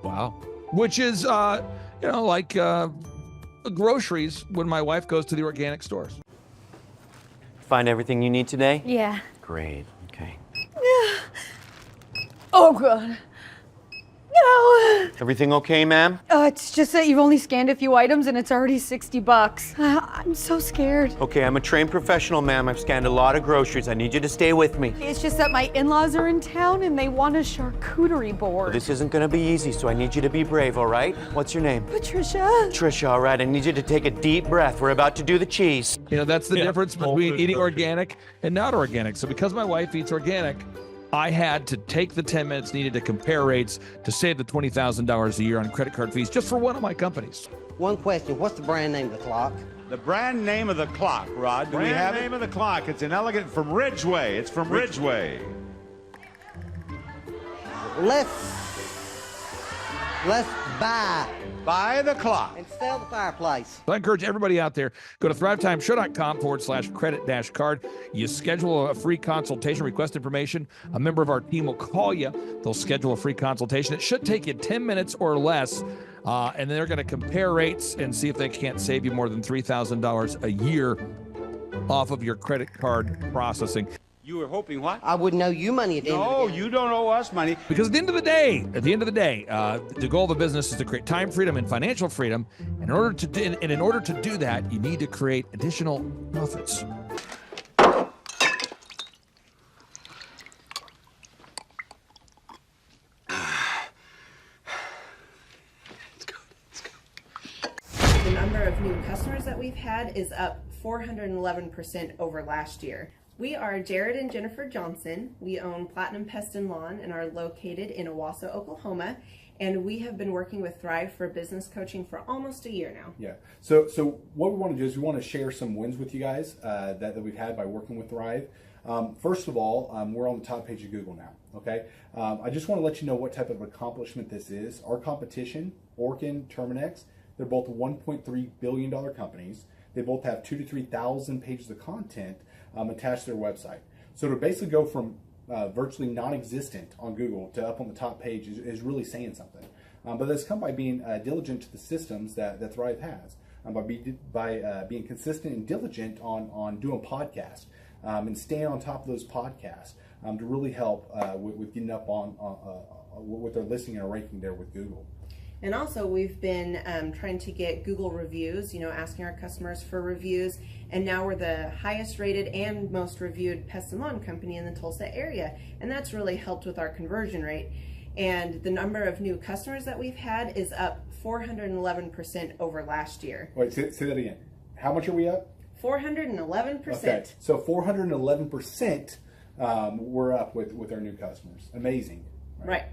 Wow. Which is, like groceries when my wife goes to the organic stores. Find everything you need today? Yeah. Great. Okay. Oh, God. No. Everything okay, ma'am? It's just that you've only scanned a few items and it's already $60. I'm so scared. Okay, I'm a trained professional, ma'am. I've scanned a lot of groceries. I need you to stay with me. It's just that my in-laws are in town and they want a charcuterie board. Well, this isn't gonna be easy, so I need you to be brave, all right? What's your name? Patricia. Trisha, all right. I need you to take a deep breath. We're about to do the cheese. That's the difference between eating organic and not organic. So because my wife eats organic, I had to take the 10 minutes needed to compare rates to save the $20,000 a year on credit card fees just for one of my companies. One question, what's the brand name of the clock? The brand name of the clock, Rod. Do we have it? Brand name of the clock. It's an elegant from Ridgeway. It's from Ridgeway. Let's buy the clock and sell the fireplace. So I encourage everybody out there, go to thrivetimeshow.com/credit-card. You schedule a free consultation, request information. A member of our team will call you. They'll schedule a free consultation. It should take you 10 minutes or less. And then they're going to compare rates and see if they can't save you more than $3,000 a year off of your credit card processing. You were hoping what? I wouldn't owe you money at the end of the day. No, you don't owe us money. Because at the end of the day, the goal of the business is to create time freedom and financial freedom. And in order to do that, you need to create additional profits. The number of new customers that we've had is up 411% over last year. We are Jared and Jennifer Johnson. We own Platinum Pest and Lawn and are located in Owasso, Oklahoma. And we have been working with Thrive for business coaching for almost a year now. Yeah. So what we want to do is we want to share some wins with you guys that we've had by working with Thrive. First of all, we're on the top page of Google now. Okay. I just want to let you know what type of accomplishment this is. Our competition, Orkin, Terminex, they're both $1.3 billion companies. They both have 2,000 to 3,000 pages of content attached to their website. So to basically go from virtually non-existent on Google to up on the top page is really saying something. But that's come by being diligent to the systems that Thrive has, by being consistent and diligent on doing podcasts and staying on top of those podcasts to really help with getting up on with their listing and ranking there with Google. And also we've been trying to get Google reviews, asking our customers for reviews. And now we're the highest rated and most reviewed pest and lawn company in the Tulsa area. And that's really helped with our conversion rate. And the number of new customers that we've had is up 411% over last year. Wait, say that again. How much are we up? 411%. Okay, so 411% we're up with our new customers. Amazing. Right.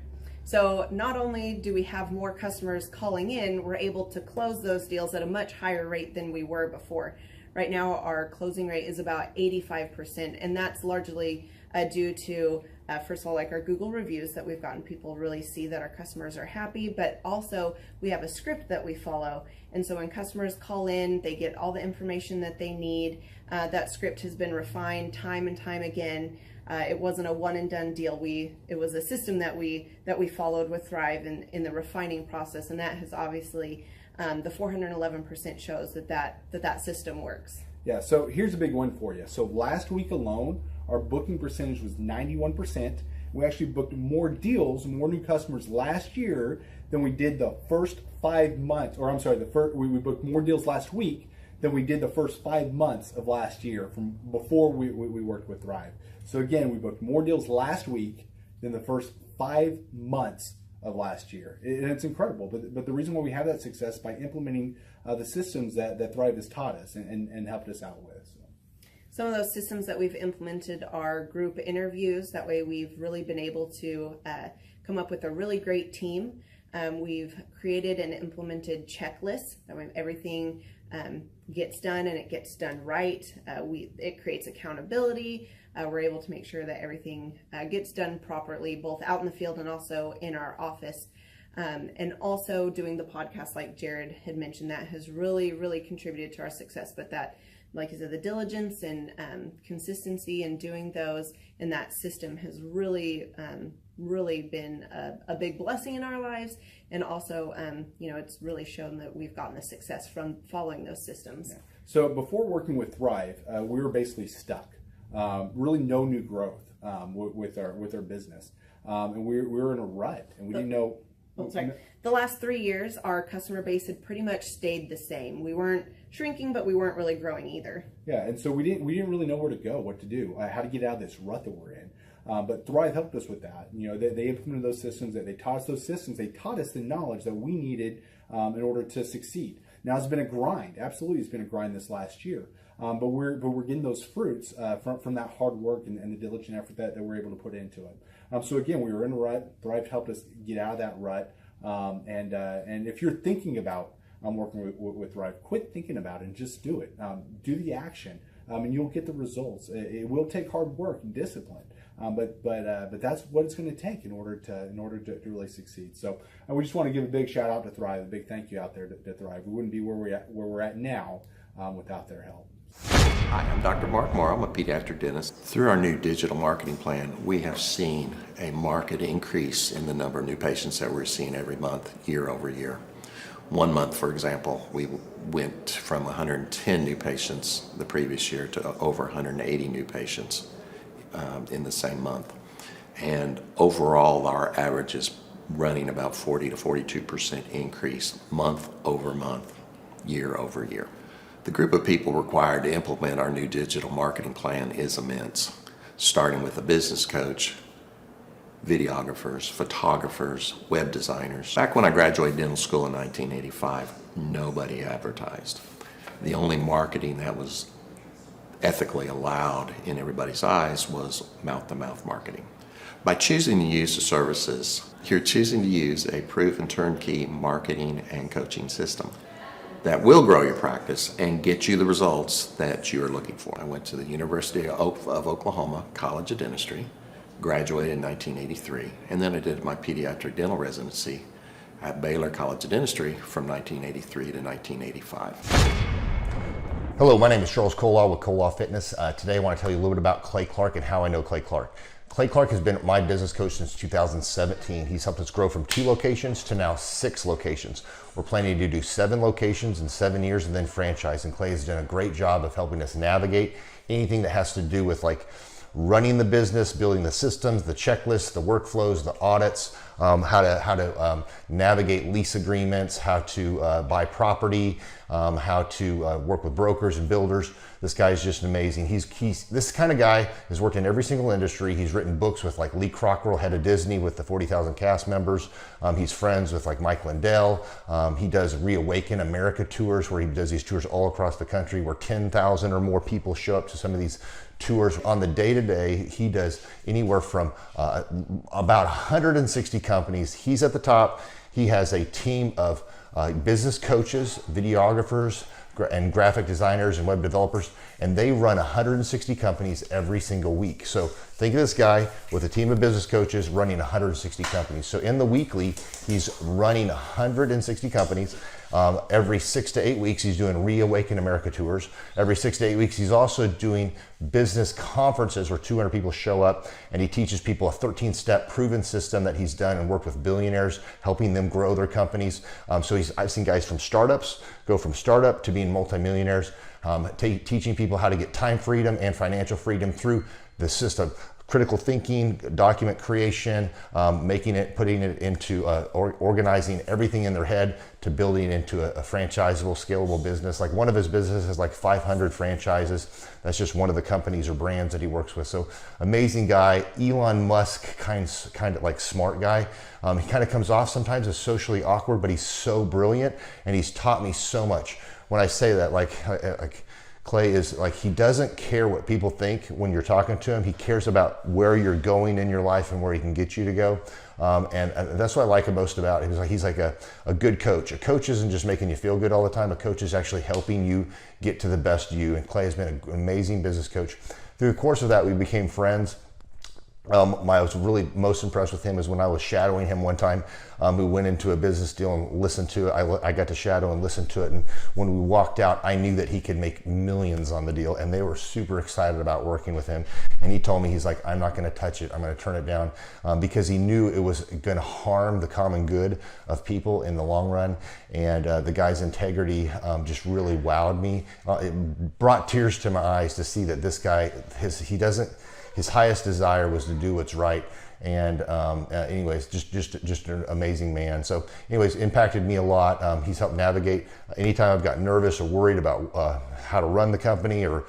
So not only do we have more customers calling in, we're able to close those deals at a much higher rate than we were before. Right now, our closing rate is about 85%, and that's largely due to, first of all, like our Google reviews that we've gotten people really see that our customers are happy, but also we have a script that we follow. And so when customers call in, they get all the information that they need. That script has been refined time and time again. It wasn't a one and done deal. It was a system that we followed with Thrive in the refining process, and that has obviously the 411% shows that system works. Yeah. So here's a big one for you. So last week alone, our booking percentage was 91%. We actually booked more deals, more new customers last year than we did the first 5 months. Or I'm sorry, we booked more deals last week than we did the first 5 months of last year from before we worked with Thrive. So again, we booked more deals last week than the first 5 months of last year. And it's incredible. But the reason why we have that success is by implementing the systems that Thrive has taught us and helped us out with. So. Some of those systems that we've implemented are group interviews. That way we've really been able to come up with a really great team. We've created and implemented checklists. That way everything gets done and it gets done right. It creates accountability. We're able to make sure that everything gets done properly, both out in the field and also in our office. And also doing the podcast, like Jared had mentioned, that has really, really contributed to our success. But that, like I said, the diligence and consistency in doing those and that system has really, really been a big blessing in our lives. And also, it's really shown that we've gotten the success from following those systems. Yeah. So before working with Thrive, we were basically stuck. Really no new growth with our business. And we were in a rut and we didn't know. The last 3 years, our customer base had pretty much stayed the same. We weren't shrinking, but we weren't really growing either. Yeah, and so we didn't really know where to go, what to do, how to get out of this rut that we're in. But Thrive helped us with that. They implemented those systems. That they taught us those systems. They taught us the knowledge that we needed in order to succeed. Now it's been a grind. Absolutely, it's been a grind this last year. But we're getting those fruits from that hard work and the diligent effort that we're able to put into it. So again, we were in a rut. Thrive helped us get out of that rut. And if you're thinking about working with Thrive, quit thinking about it and just do it. Do the action, and you'll get the results. It will take hard work and discipline, but that's what it's going to take in order to really succeed. So we just want to give a big shout out to Thrive, a big thank you out there to Thrive. We wouldn't be where we're at now without their help. Hi, I'm Dr. Mark Moore. I'm a pediatric dentist. Through our new digital marketing plan, we have seen a marked increase in the number of new patients that we're seeing every month, year over year. 1 month, for example, we went from 110 new patients the previous year to over 180 new patients in the same month. And overall, our average is running about 40 to 42% increase month over month, year over year. The group of people required to implement our new digital marketing plan is immense, starting with a business coach, videographers, photographers, web designers. Back when I graduated dental school in 1985, nobody advertised. The only marketing that was ethically allowed in everybody's eyes was mouth-to-mouth marketing. By choosing to use the services, you're choosing to use a proven turnkey marketing and coaching system that will grow your practice and get you the results that you're looking for. I went to the University of Oklahoma College of Dentistry, graduated in 1983, and then I did my pediatric dental residency at Baylor College of Dentistry from 1983 to 1985. Hello, my name is Charles Kolaw with Kolaw Fitness. Today I want to tell you a little bit about Clay Clark and how I know Clay Clark. Clay Clark has been my business coach since 2017. He's helped us grow from 2 locations to now 6 locations. We're planning to do 7 locations in 7 years and then franchise. And Clay has done a great job of helping us navigate anything that has to do with like running the business, building the systems, the checklists, the workflows, the audits, how to navigate lease agreements, how to buy property, how to work with brokers and builders. This guy is just amazing. He's this kind of guy has worked in every single industry. He's written books with like Lee Cockrell, head of Disney, with the 40,000 cast members. He's friends with like Mike Lindell. He does Reawaken America tours, where he does these tours all across the country, where 10,000 or more people show up to some of these tours. On the day-to-day, he does anywhere from about 160 companies. He's at the top. He has a team of business coaches, videographers, and graphic designers and web developers, and they run 160 companies every single week. So think of this guy with a team of business coaches running 160 companies. So in the weekly, he's running 160 companies. Every 6 to 8 weeks, he's doing Reawaken America tours. Every 6 to 8 weeks, he's also doing business conferences where 200 people show up, and he teaches people a 13-step proven system that he's done and worked with billionaires, helping them grow their companies. So I've seen guys from startups go from startup to being multimillionaires, teaching people how to get time freedom and financial freedom through the system. critical thinking, document creation, putting it into organizing everything in their head to building it into a franchisable, scalable business. Like one of his businesses has like 500 franchises. That's just one of the companies or brands that he works with. So amazing guy, Elon Musk kind of like smart guy. He kind of comes off sometimes as socially awkward, but he's so brilliant and he's taught me so much. When I say that, like Clay is like, he doesn't care what people think when you're talking to him. He cares about where you're going in your life and where he can get you to go. And that's what I like him most about him. He's like a good coach. A coach isn't just making you feel good all the time. A coach is actually helping you get to the best you. And Clay has been an amazing business coach. Through the course of that, we became friends. I was really most impressed with him is when I was shadowing him one time. We went into a business deal and listened to it. I got to shadow and listen to it. And when we walked out, I knew that he could make millions on the deal. And they were super excited about working with him. And he told me, he's like, I'm not going to touch it. I'm going to turn it down because he knew it was going to harm the common good of people in the long run. And the guy's integrity just really wowed me. It brought tears to my eyes to see that this guy, his highest desire was to do what's right. And anyways, just an amazing man. So anyways, impacted me a lot. He's helped navigate anytime I've got nervous or worried about how to run the company or,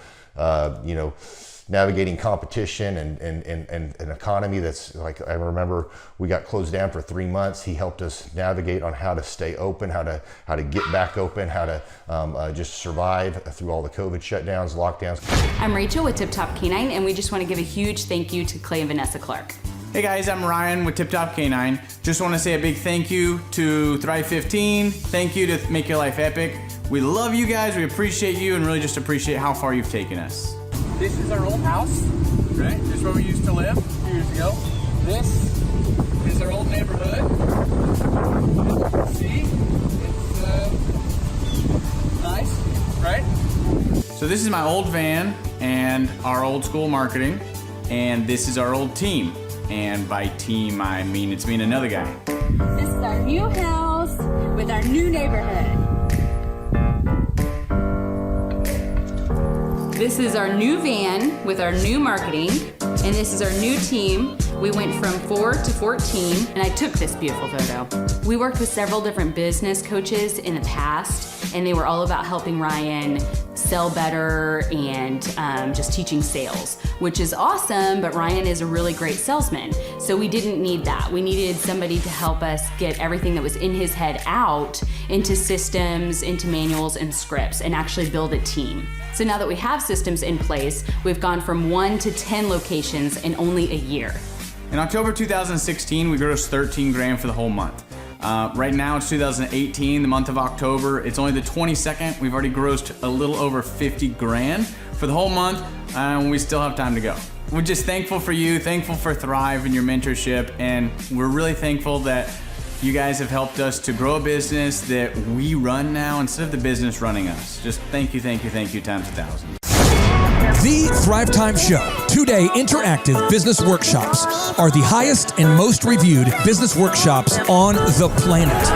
navigating competition and an economy that's like, I remember we got closed down for 3 months. He helped us navigate on how to stay open, how to get back open, how to just survive through all the COVID shutdowns, lockdowns. I'm Rachel with Tip Top Canine, and we just want to give a huge thank you to Clay and Vanessa Clark. Hey guys, I'm Ryan with Tip Top Canine. Just want to say a big thank you to Thrive 15. Thank you to Make Your Life Epic. We love you guys, we appreciate you, and really just appreciate how far you've taken us. This is our old house, right? This is where we used to live a few years ago. This is our old neighborhood. See? It's nice, right? So this is my old van and our old school marketing, and this is our old team. And by team, I mean it's me and another guy. This is our new house with our new neighborhood. This is our new van with our new marketing, and this is our new team. We went from 4 to 14, and I took this beautiful photo. We worked with several different business coaches in the past, and they were all about helping Ryan sell better and just teaching sales, which is awesome, but Ryan is a really great salesman. So we didn't need that. We needed somebody to help us get everything that was in his head out into systems, into manuals and scripts, and actually build a team. So now that we have systems in place, we've gone from 1 to 10 locations in only a year. In October 2016, we grossed 13 grand for the whole month. Right now it's 2018, the month of October. It's only the 22nd. We've already grossed a little over 50 grand for the whole month, and we still have time to go. We're just thankful for you, thankful for Thrive and your mentorship, and we're really thankful that you guys have helped us to grow a business that we run now instead of the business running us. Just thank you times 1,000. The Thrive Time Show 2-day interactive business workshops are the highest and most reviewed business workshops on the planet.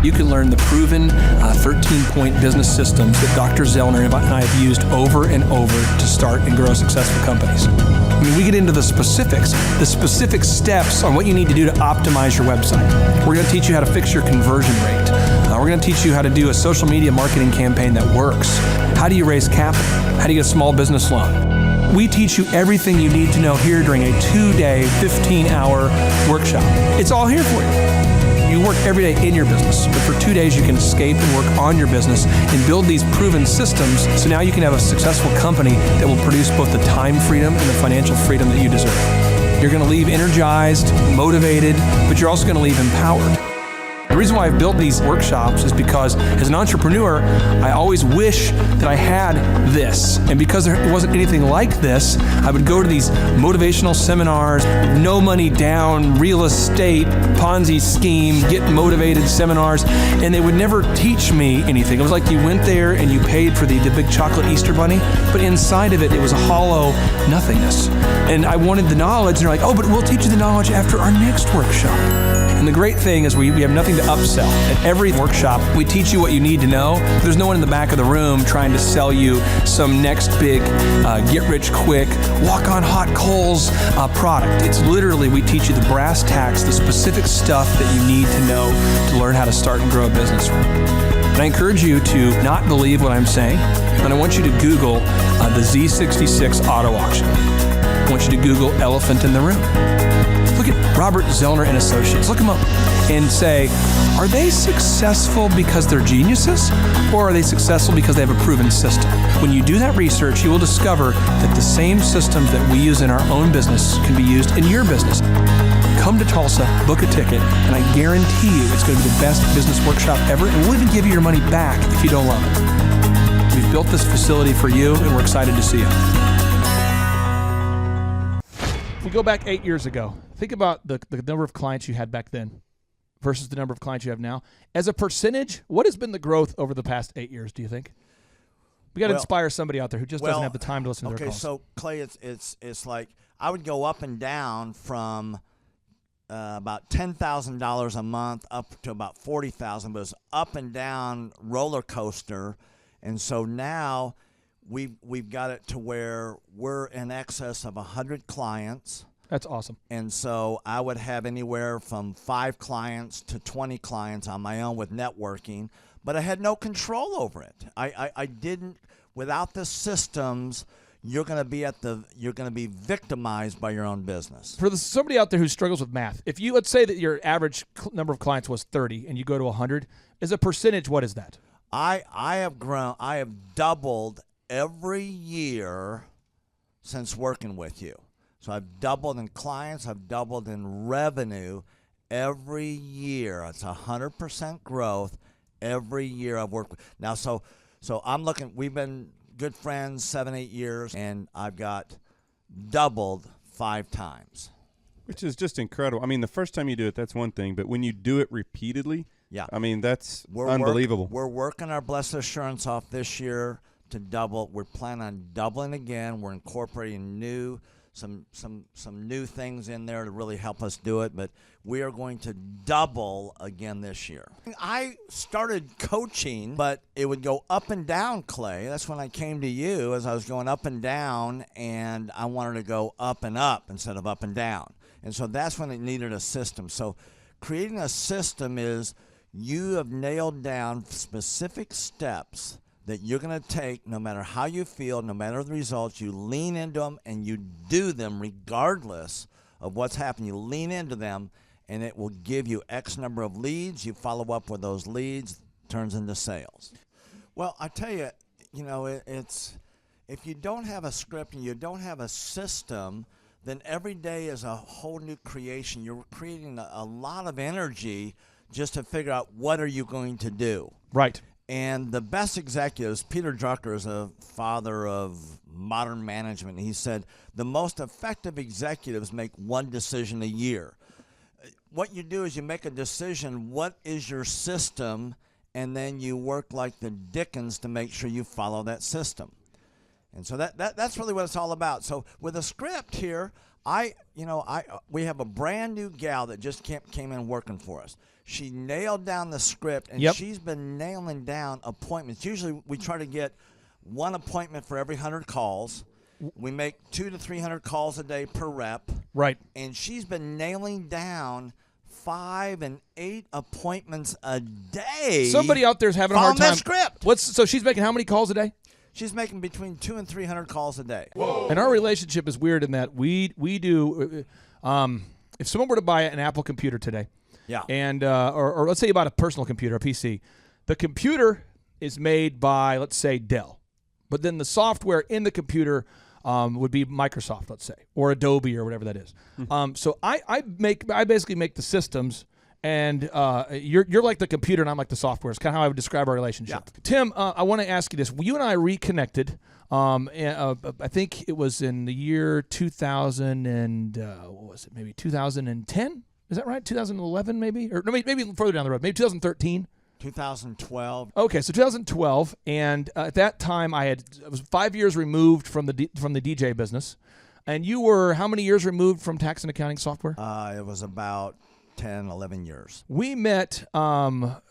You can learn the proven 13-point business systems that Dr. Zellner and I have used over and over to start and grow successful companies. I mean, we get into the specific steps on what you need to do to optimize your website. We're going to teach you how to fix your conversion rate. We're going to teach you how to do a social media marketing campaign that works. How do you raise capital? How do you get a small business loan? We teach you everything you need to know here during a 2-day, 15-hour workshop. It's all here for you. You work every day in your business, but for 2 days you can escape and work on your business and build these proven systems so now you can have a successful company that will produce both the time freedom and the financial freedom that you deserve. You're going to leave energized, motivated, but you're also going to leave empowered. The reason why I've built these workshops is because as an entrepreneur, I always wish that I had this. And because there wasn't anything like this, I would go to these motivational seminars, no money down, real estate, Ponzi scheme, get motivated seminars, and they would never teach me anything. It was like you went there and you paid for the big chocolate Easter bunny, but inside of it, it was a hollow nothingness. And I wanted the knowledge, and they're like, oh, but we'll teach you the knowledge after our next workshop. And the great thing is we have nothing to upsell. At every workshop, we teach you what you need to know. There's no one in the back of the room trying to sell you some next big get-rich-quick, walk-on-hot-coals product. It's literally, we teach you the brass tacks, the specific stuff that you need to know to learn how to start and grow a business. And I encourage you to not believe what I'm saying, and I want you to Google the Z66 auto auction. I want you to Google elephant in the room. Look at Robert Zellner and Associates. Look them up and say, are they successful because they're geniuses, or are they successful because they have a proven system? When you do that research, you will discover that the same systems that we use in our own business can be used in your business. Come to Tulsa, book a ticket, and I guarantee you it's going to be the best business workshop ever, and we'll even give you your money back if you don't love it. We've built this facility for you, and we're excited to see you. If we go back 8 years ago, think about the number of clients you had back then versus the number of clients you have now. As a percentage, what has been the growth over the past 8 years, do you think? We got to inspire somebody out there who just doesn't have the time to listen to their calls. Okay, so Clay, it's like I would go up and down from about $10,000 a month up to about $40,000, but it's up and down roller coaster, and so now we've got it to where we're in excess of 100 clients. That's awesome. And so I would have anywhere from 5 clients to 20 clients on my own with networking, but I had no control over it. I didn't. Without the systems, you're going to be victimized by your own business. For somebody out there who struggles with math, if you, let's say that your average number of clients was 30 and you go to 100, as a percentage, what is that? I have doubled every year since working with you. So I've doubled in clients, I've doubled in revenue every year. It's 100% growth every year I've worked with. Now, so I'm looking, we've been good friends 7-8 years, and I've got doubled 5 times. Which is just incredible. I mean, the first time you do it, that's one thing, but when you do it repeatedly, yeah, I mean, that's unbelievable. We're working our Blessed Assurance off this year to double. We're planning on doubling again. We're incorporating some new things in there to really help us do it, but we are going to double again this year. I started coaching, but it would go up and down, Clay. That's when I came to you, as I was going up and down, and I wanted to go up and up instead of up and down. And so that's when it needed a system. So creating a system is you have nailed down specific steps that you're going to take no matter how you feel, no matter the results. You lean into them and you do them regardless of what's happening. You lean into them and it will give you X number of leads. You follow up with those leads, turns into sales. Well, I tell you, it's if you don't have a script and you don't have a system, then every day is a whole new creation. You're creating a lot of energy just to figure out what are you going to do. Right. And the best executives, Peter Drucker is a father of modern management. He said the most effective executives make one decision a year. What you do is you make a decision, what is your system, and then you work like the Dickens to make sure you follow that system. And so that's really what it's all about. So with a script here, we have a brand new gal that just came in working for us. She nailed down the script, and she's been nailing down appointments. Usually we try to get one appointment for every 100 calls. We make 200 to 300 calls a day per rep. Right. And she's been nailing down 5 and 8 appointments a day. Somebody out there's having a hard time. That script. So she's making how many calls a day? She's making between 200 and 300 calls a day. Whoa. And our relationship is weird in that we do. If someone were to buy an Apple computer today, yeah, and or let's say you bought a personal computer, a PC, the computer is made by, let's say, Dell, but then the software in the computer would be Microsoft, let's say, or Adobe or whatever that is. So I basically make the systems, and you're like the computer and I'm like the software. It's kind of how I would describe our relationship. Yeah. Tim, I want to ask you this. You and I reconnected. I think it was in the year 2000 and what was it? Maybe 2010. Is that right? 2011 maybe? Or no, maybe further down the road. Maybe 2013. 2012. Okay, so 2012, and at that time I was 5 years removed from the DJ business, and you were how many years removed from tax and accounting software? It was about 10, 11 years. We met, how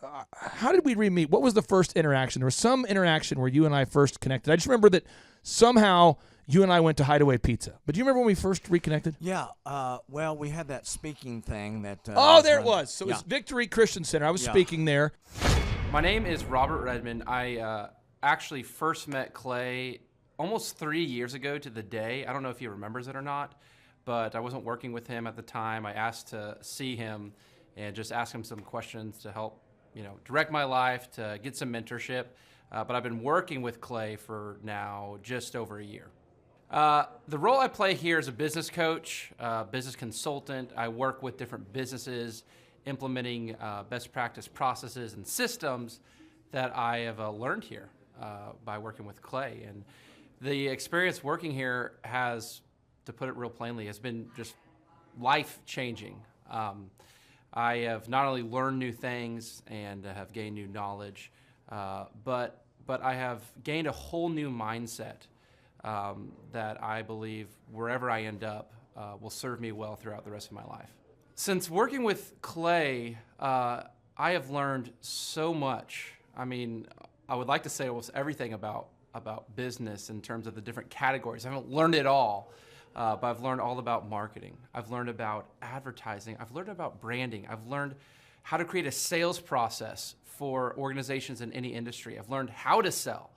did we re-meet? What was the first interaction? There was some interaction where you and I first connected. I just remember that somehow you and I went to Hideaway Pizza. But do you remember when we first reconnected? Yeah, well, we had that speaking thing that... oh, there it was. So it was Victory Christian Center. I was speaking there. My name is Robert Redmond. I actually first met Clay almost 3 years ago to the day. I don't know if he remembers it or not, but I wasn't working with him at the time. I asked to see him and just ask him some questions to help, direct my life, to get some mentorship. But I've been working with Clay for now just over a year. The role I play here is a business coach, business consultant. I work with different businesses implementing best practice processes and systems that I have learned here by working with Clay. And the experience working here has, to put it real plainly, has been just life-changing. I have not only learned new things and have gained new knowledge, but I have gained a whole new mindset that I believe wherever I end up will serve me well throughout the rest of my life. Since working with Clay, I have learned so much. I mean, I would like to say almost everything about business in terms of the different categories. I haven't learned it all, but I've learned all about marketing. I've learned about advertising. I've learned about branding. I've learned how to create a sales process for organizations in any industry. I've learned how to sell.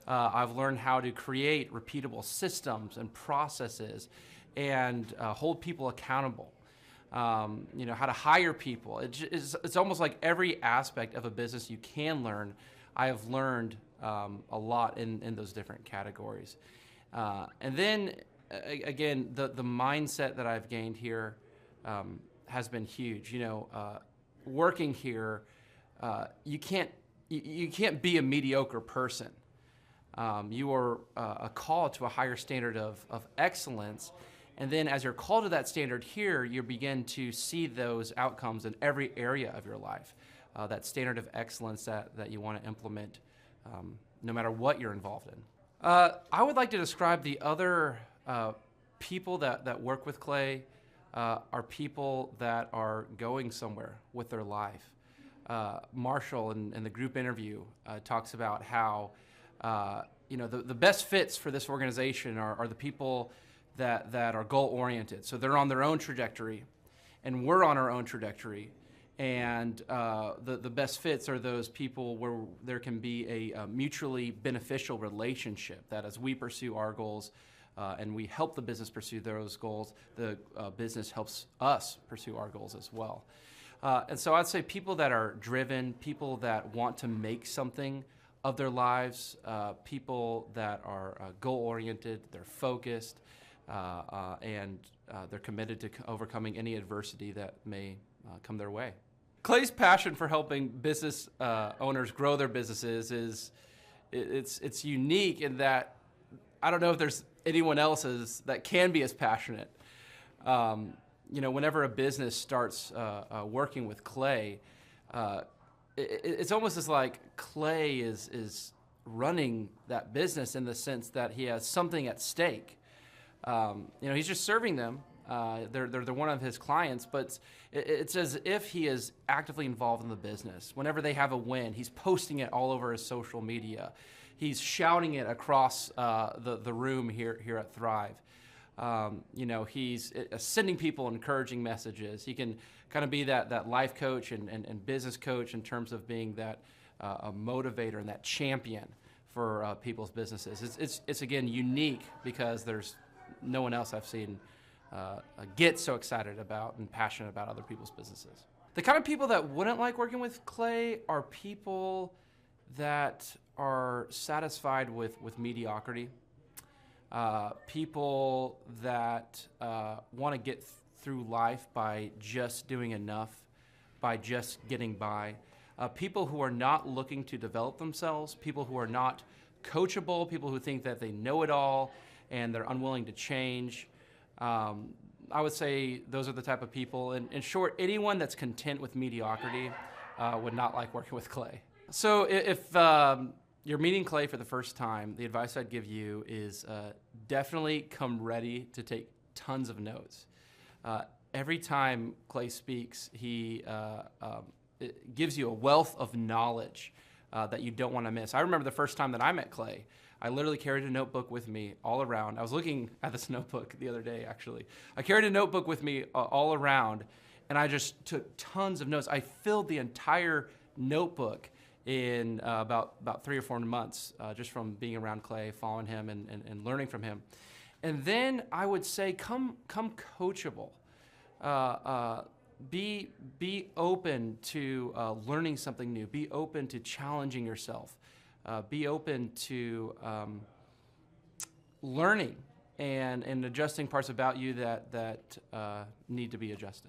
I've learned how to create repeatable systems and processes and hold people accountable. How to hire people. It's almost like every aspect of a business you can learn. I have learned a lot in those different categories. And then, again, the mindset that I've gained here has been huge. Working here, you can't be a mediocre person. You are a call to a higher standard of excellence. And then as you're called to that standard here, you begin to see those outcomes in every area of your life, that standard of excellence that you want to implement no matter what you're involved in. I would like to describe the other people that work with Clay are people that are going somewhere with their life. Marshall in the group interview talks about how the best fits for this organization are the people that are goal-oriented. So they're on their own trajectory, and we're on our own trajectory. And the best fits are those people where there can be a mutually beneficial relationship, that as we pursue our goals and we help the business pursue those goals, the business helps us pursue our goals as well. And so I'd say people that are driven, people that want to make something of their lives, people that are goal-oriented, they're focused, and they're committed to overcoming any adversity that may come their way. Clay's passion for helping business owners grow their businesses it's unique in that I don't know if there's anyone else that can be as passionate. Whenever a business starts working with Clay, it's almost as like Clay is running that business in the sense that he has something at stake. He's just serving them. They're one of his clients, but it's as if he is actively involved in the business. Whenever they have a win, he's posting it all over his social media. He's shouting it across the room here at Thrive. He's sending people encouraging messages. He can kind of be that life coach and business coach in terms of being that a motivator and that champion for people's businesses. It's again unique because there's no one else I've seen get so excited about and passionate about other people's businesses. The kind of people that wouldn't like working with Clay are people that are satisfied with mediocrity. People that want to get through life by just doing enough, by just getting by. People who are not looking to develop themselves, people who are not coachable, people who think that they know it all and they're unwilling to change. I would say those are the type of people. In short, anyone that's content with mediocrity would not like working with Clay. So if you're meeting Clay for the first time, the advice I'd give you is definitely come ready to take tons of notes. every time Clay speaks, he it gives you a wealth of knowledge that you don't want to miss. I remember the first time that I met Clay, I literally carried a notebook with me all around. I was looking at this notebook the other day, actually. I carried a notebook with me all around, and I just took tons of notes. I filled the entire notebook in about 3 or 4 months, just from being around Clay, following him, and learning from him. And then I would say, come coachable. Be open to learning something new. Be open to challenging yourself. Be open to learning and adjusting parts about you that need to be adjusted.